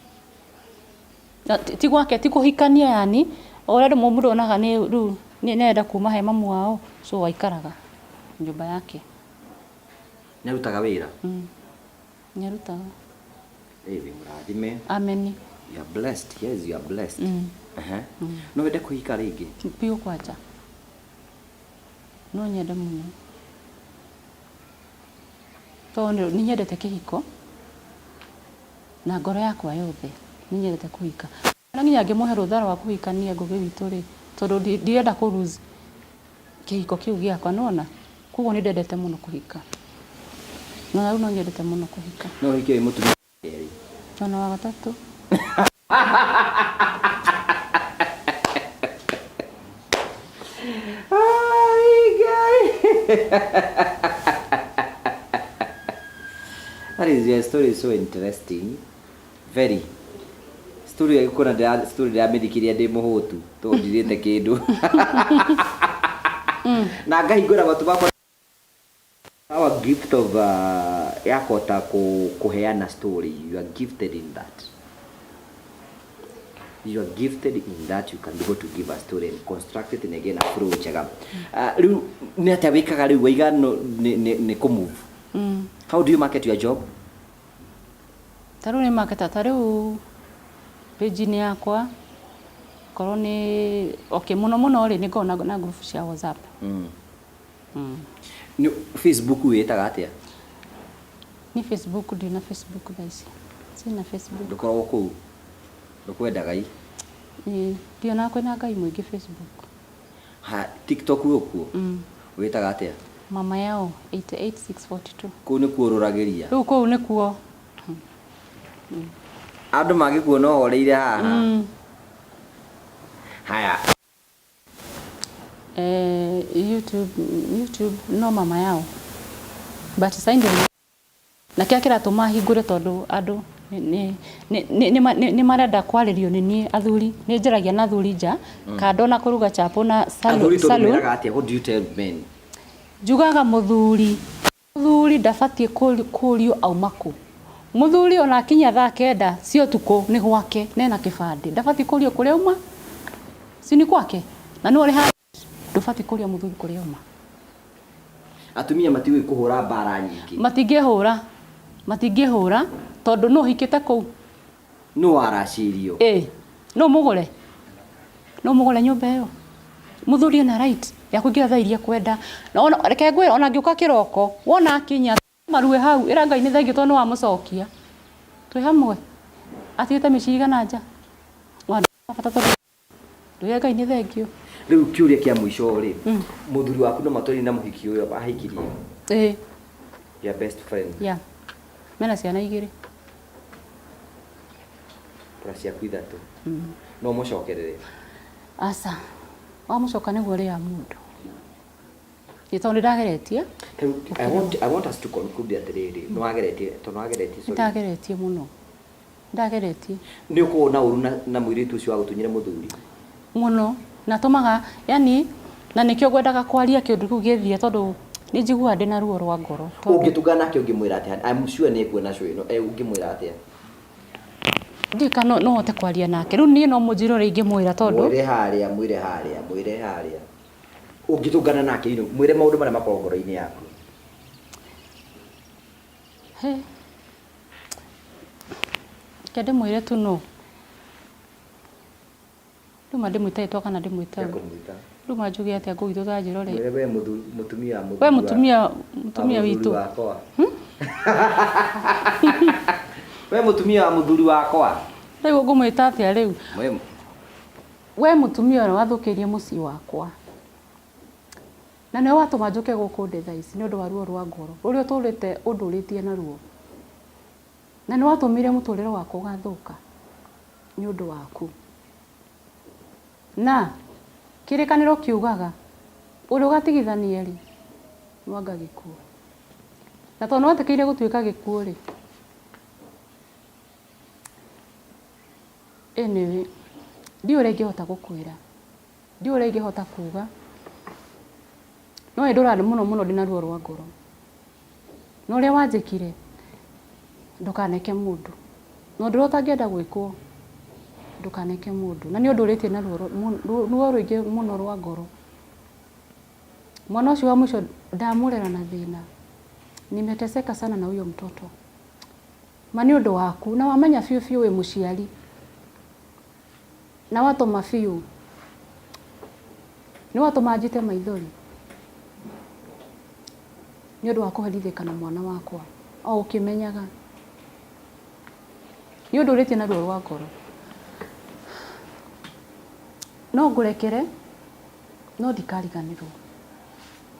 ti gwake ti kũhikania yani ũrĩa mũndũ onaga nĩ rĩu nĩenda kuma he mamu wao so waikaraga nyũmba yake nĩarutaga wĩra nĩarutaga ĩĩ mũrathime amen you are blessed yes you are blessed no wende kũhika rĩngĩ biũ kwanja no nyende mũno tondũ nĩ nyendete kĩhiko na ngoro yakwa yothe nĩ nyendete kũhika na nginya ngĩmũhe rũtha rwa kũhikania ngũgĩ witũ rĩ tondũ ndirenda kũ-lose kĩhiko kĩu gĩakwa nona koguo nĩ ndendete mũno kũhika na rĩu no nyendete mũno kũhika no ũhike wĩ mũtumia kerĩ ona wa gatatũ That is your story is so interesting. Very. Story ya kuna story ya medikiria ndi muhutu to ndirite kindu. Na ngahingura batu bakwa our gift of yakota kuheana story. You are gifted in that. You are gifted in that you can be able to give a story and construct it in again approach aga. Riu ni atia wikaga riu waiga ni ku move. How do you market your job? Taru ni market taru page ni yakwa korwo ni okay muno ri ni ngona na group cia WhatsApp. Ni Facebook witaga atia? Ni Facebook ndi na Facebook thaisi. Sina Facebook. Ndukoragwo kuu. Ndukwendaga i? Ndio na kwena ngai mwingi Facebook. Ha TikTok ukuo? Witaga atia? Mama yao 88642. Kuu ni kuoruragiria. Riu kuu ni kuo. Andu magikuona horeire haha. Haya. YouTube no mama yao. But saindo na kia kiratuma hingure tondu andu ni marenda kwaririo ni nie athuri ni njiragia na athuri nja kando na kuruga chapo na salon what do you tell men? Jugaga muthuri ndabatie kurio aumaku muthuri ona kinya thaa kenda cio tuko ni gwake nena kibande ndabatie kurio kuria uma si ni kwake na ni uri ha ndabatie kuria muthuri kuria uma atumia matiwe kuhura bara nyingi matingihura tondu no hikite ku no aracirio no mugure nyumba iyo muthuri na right ya kuingira thaa iria kwenda na ona reke ngwira ona ngiuka kiroko wona akinya marue hau ira ngai ni thengi tondu wa mucokia twi hamwe atite miciga na nja wanda bata tondu ngai ni thengi riu kiuria kia mwisho ri muthuri waku no matwari na muhiki uyo ahikirie your best friend mena ciana igiri cia kwithatu no mucokerere asa wa mucoka ni gore ya mundu itondi ndageretie I want us to conclude atiriri no ageretie ndageretie muno ndageretie ni ukuona uru na mwiritu ucio wa gutunyire muthuri muno natumaga yani na nikio gwendaga kwaria kindu kiu githie tondu ni njigua ndi na ruo rwa ngoro ungitugana nake ungimwira atia I'm sure ni kuona cyo ino ungimwira atia ndika no hote kwaria nake riu ni no mujiro ringi mwira tondu mwire haria ungitugana nake ino mwire maundu maria makorwo ngoro-ini yaku kende mwire tu no Ruma ndimwita kana ndimwita Ruma njuge atia ngugithu tha njirore we mutumia witu we mutumia wa muthuri wakwa riu ngumwita atia riu we mutumia ora wathukirie mucii wakwa na ne watuma njuke guku ndi thaa ici ni undu wa ruo rwa ngoro uria turite unduritie na ruo na ne watumire muturire wakwa ugathuka ni undu waku na kirikaniro kiugaga uri ugatigithania ri mwanga gikuo na to no atekeire gutuika gikuo ri anyway ndio rege hota gukwira ndio rege hota kuga no ndora muno ndina ruo rwa ngoro no ria wanjikire ndukaneke mundu no ndurota ngenda gwikwo ndukaneke mundu na ni undu urite na ruo ruingi muno rwa ngoro mwana ucio wa mwisho ndamurera na thina nimeteseka sana na huyo mtoto mani undu waku na wamenya fiu we muciari na watu mafiu ni watu majite maithori ni undu wa kuharithika na mwana wakwa o ukimenyaga ni undu urite na ruo rwa ngoro no ngurekere no ndikariganirwo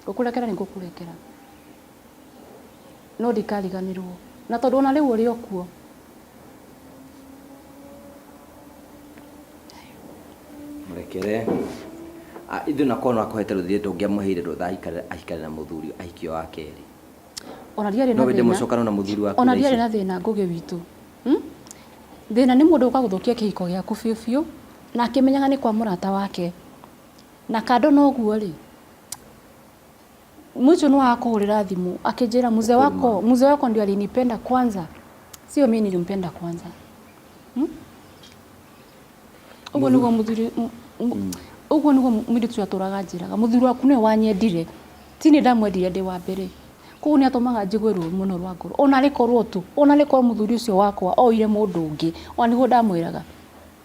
gukurekera ni ngukurekera no ndikariganirwo na tondu ona riu uri okuo murekere ithu na kono akohete ruthie ndungiamuheire rutha aikare na muthuri aikio wa keri ona ndiari na no wende mucokano na muthuri waku ona ndiari na thina ngugi witu thina ni mundu uka guthukia kihiko giaku fiu na akimenyaga ni kwa murata wake na kando no guo ri mwicho no akuhurira thimu akijira mzee wako ndio alinipenda kwanza sio mimi nilimpenda kwanza ugo niguo muthuri ugo niguo mwiri tu aturaga njiraga muthuri waku ni wanyendire tini ndamwendire ndi wa mbere kugu ni atomaga njigwe ruo muno rwa ngoro ona rikorwo tu ona rikorwo muthuri ucio wakwa oire mundu ungi ona niguo ndamwiraga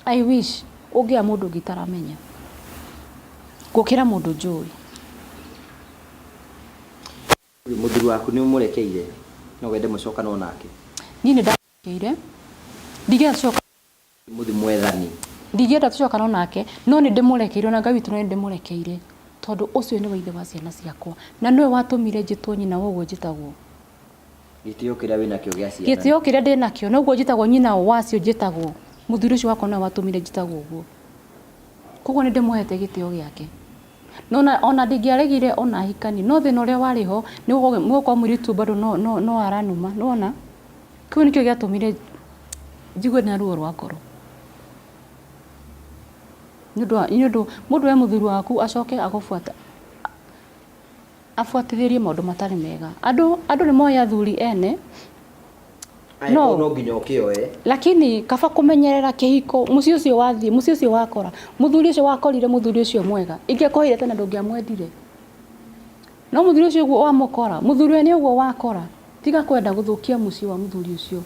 I wish ungia mundu ungi taramenya gukira mundu njui muthuri waku ni umurekeire no wende mucokano nake ni ndarekeire ndigira tucoka muthi mwethani ndigira tucokano nake no ni ndimurekeire na Ngai witu ni ndimurekeire tondu ucio ni waithe wa ciana ciakwa na niwe watumire njitwo nyina woguo njitagwo gitio kiria wina kio gia ciana gitio kiria ndina kio noguo njitagwo nyina wacio njitagwo muthuri ucio wakwa niwe watumire njitagwo uguo koguo ni ndimuhete gitio giake ona ndingiaregire ona hikani no thina uria wariho ni gukwa mwiritu bado no aranuma nona kiu nikio giatumire njigwe na ruo rwa ngoro nĩũndũ mũndũ we muthuri waku acoke agubuata afuatithirie maundu matari mega andu ni moya athuri ene no nginya ukioe lakini kaba kumenyerera kihiko mucio ucio wathie mucio ucio wakora muthuri ucio wakorire muthuri ucio mwega ingekuhire tena ndungiamwendire no muthuri ucio uguo wamukora muthuri we ni uguo wakora tiga kwenda guthukia mucio wa muthuri ucio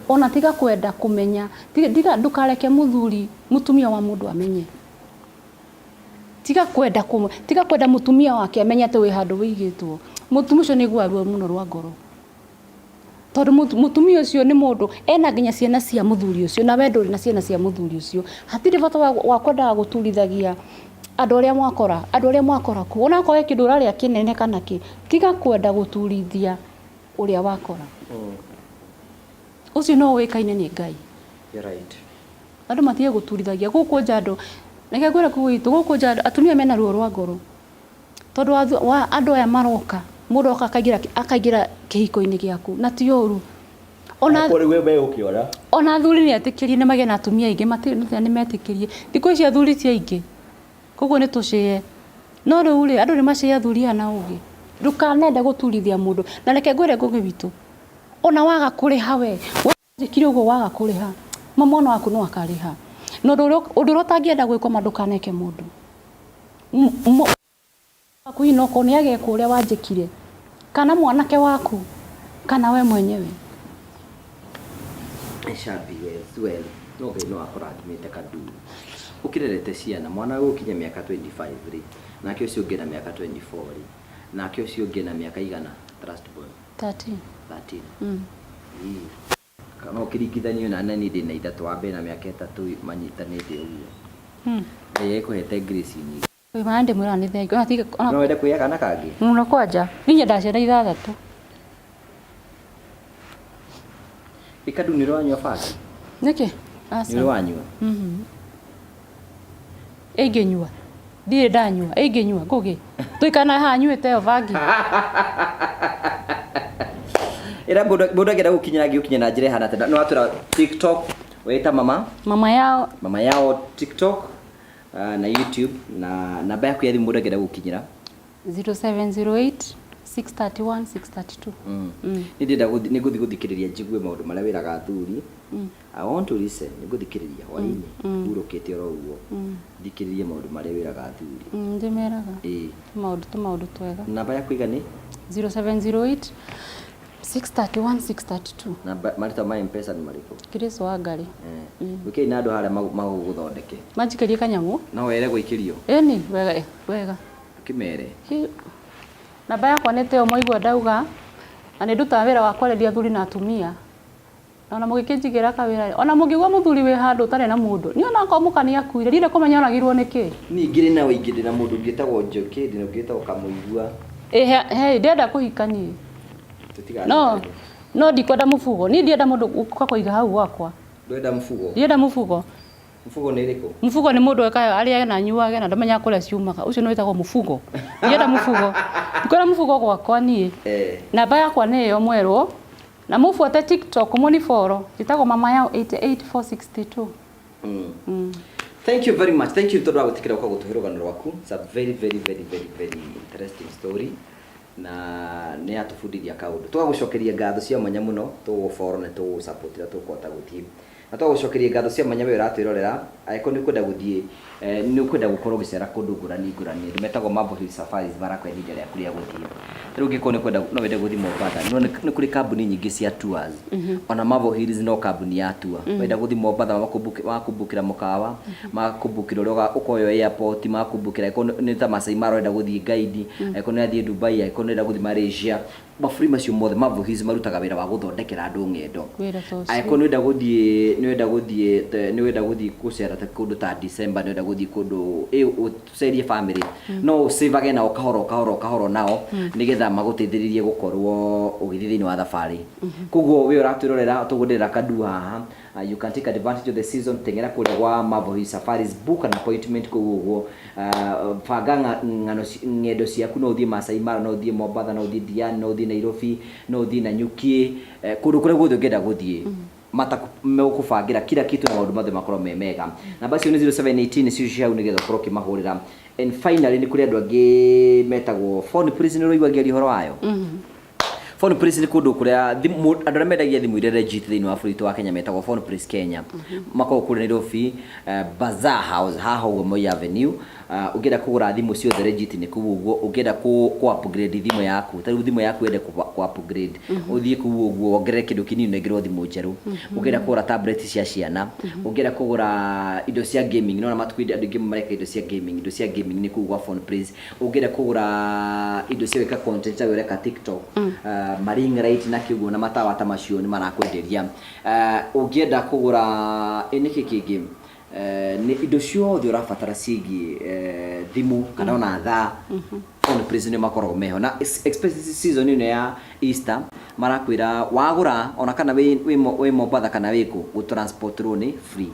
ona tiga kwenda kumenya tiga ndukareke muthuri mutumia wa mundu amenye tiga kwenda mutumia wake amenya te we handu wigitwo mutumia ucio ni gwaruo muno rwa ngoro tondu mutumia ucio ni mundu ena nginya ciana cia muthuri ucio na wendo na ciana cia muthuri ucio hatire bata wa kwenda guturithagia andu aria mwakora ku ona koe kindu raria kinene kana ki tiga kwenda guturithia uria wakora ucio no wikaine ni Ngai you're right andu matie guturithagia guku njando nake gwira kuitu guku njando atumia mena ruo rwa ngoro tondu andu aya maroka mundu akaigira kihiko-ini giaku na ti uru ona wewe ukiora ona athuri ni atikirie ni magena atumia ingi matiri ni metikirie thikũ ici athuri ti aingi koguo ni tucie no riu ri andu ni macie athuri ana ugi ndukanenda guturithia mundu na reke ngwire ngugi witu ona waga kuriha we njikire uguo waga kuriha mwana waku no akariha no undu rotangienda gwikwa mandukaneke mundu aku inoko ni ageka uria wanjikire kana mwanake waku kana we mwenyewe Shabi well no akorathimite kadu ukirerete ciana mwana gukinya miaka 25 ri nake ucio ungi na miaka 24 ri nake ucio ungi na miaka igana trust born 13 kana ukiringithanio na nani ndina ithatu wa mbere na miaka 3 manyitanite uguo ekuhete grace nyingi we mande mwira ni thengi ona tiga no wende kuya kana kangi no kwanja ninya ndaciara ithathatu ikadu ni rwanywa faki niki asa ni rwanywa eigenywa ndire ndanywa eigenywa ngugi tuikana ha nywite yo vangi Ira mundu agenda gukinyira ngiukinya na njira hana tenda no atwira TikTok weta mama yao TikTok na YouTube na namba yaku ya thimu mundu agenda gukinyira 0708 631 632. Nindenda niguthi guthikiriria njigue maundu maria wiraga athuri. I want to listen niguthikiriria hwaini urukite oro uguo thikiririe maundu maria wiraga athuri. Ndimeraga maundu twega. Namba yaku igani 0708 631 632. Namba marita ma M-Pesa ni mariko Kiriso wa ngari wike ina andu haria maguguthondeke manjikerie kanyamu no were gwikirio eni wega kimere namba yakwa nĩ teo moigua ndauga na nĩ ndutaga wĩra wa kwareria athuri na atumia ona mũgĩkĩnjigĩra kawĩra ona mũngĩgua mũthuri wĩ handũ ũtarĩ na mũndũ niĩ ona ngomũka nĩ akuire ndire kũmenya oragirwo nĩkĩ niĩ ngĩrĩ na ũingĩ ndĩ na mũndũ ngĩtagwo Njoki ndĩ ngĩtagwo Kamũigua ndĩrenda kũhikania no ndikwenda mũbugo niĩ ndienda mũndũ gũka kũiga hau gwakwa ndwenda mũbugo ndienda mũbugo mũbugo nĩ ĩrĩkũ mũbugo nĩ mũndũ ekaga arĩa na nyuage na ndamenya kũrĩa ciumaga ũcio nĩ wĩtagwo mũbugo ndienda mũbugo ndikwenda mũbugo gwakwa niĩ namba yakwa nĩ ĩyo mwerũ na mũbuate TikTok mũniforo njĩtagwo mama yao 88462. Thank you very much. Thank you tondu wa gutikira kwa gutuhe rugano rwaku. It's a very interesting story na nĩ atubundithia kaundu twagucokeria ngatho cia mwanya muno tuguforo na tugusupport na tukwota guthii na twagucokeria ngatho cia mwanya we uratwirorera aiko ni kwenda guthii ni kwenda gukorwo gicera kundu ngurani metagwo Mambo Hill Safaris barakwendithia ria kuria guthii riu ngiko ni kwenda no wende guthii Mombasa ni kuri kambuni nyingi cia tours ona Mambo Hills no kambuni ya tour wenda guthii Mombasa makubukira mukawa makubukira uria ukoyo airport makubukira iko ni ta Masai Mara wenda guthii guide iko ni athie Dubai iko ni guthii Malaysia maburi macio mothe Mambo Hills marutaga wira wa guthondekera andu ng'endo aiko ni wenda guthii gucera ta kundu ta December ni wenda guthii kundu ucerie family no save again na kahoro nao nigetha maguteithiririe gukorwo ugithii thiini wa thabari kuguo we uratwirorera tugundira kadu haha you can take advantage of the season tengera kuria gwa Mambo Hill Safaris book an appointment kuguo banga ng'endo ciaku no uthie Masai Mara no uthie Mombasa no uthie Diani no uthie Nairobi no uthie Nanyuki kundu kuria guothe ungenda guthie mekubangira kila kitu na maundu mothe makorwo me mega namba cio ni 0718 cio ciau nigetha ukorwo kimahurira and finally ni kuri andu angi metagwo phone prison ro igwagia horo wayo phone prison ni kundu kuria andu aria mendagia thimu iria legit thiini wa bũrũri wa Kenya metagwo phone prison Kenya makorwo kuri Nairobi Bazaar House haha uguo Moi Avenue ungenda kugura thimu ciothe legit ni kuu uguo ungenda ku upgrade thimu yaku tariu thimu yaku ende ku upgrade uthie kuu uguo ongerere kindu kinini negirwo thimu njeru ungenda kugura tablet cia ciana ungenda kugura indo cia gaming no na matukwidi andu game mareka indo cia gaming ni kuu gwa phone prison ungenda kugura indo cia weka content cia weka TikTok maring right na kiugo na matawa ta macio ni marakwenderia ungenda kugura eniki kingi ni indo ciothe urabatara cigi thimu kana ona tha phone prison makoragwo meho na expensive season ino ya Easter marakwira wagura ona kana we Mombasa kana wiku go transport roni free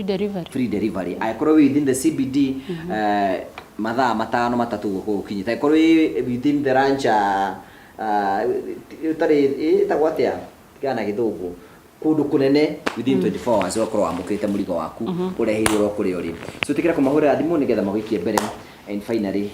delivery aikorwo within the CBD mathaa matano matatu gukinyita aikorwo within the ranch utari itagwatia kana githungu kundu kunene within 24 hours ukorwo amukite murigo waku urehirwo kuri uri so tikira kumahurira thimu nigetha magikie mbere and finally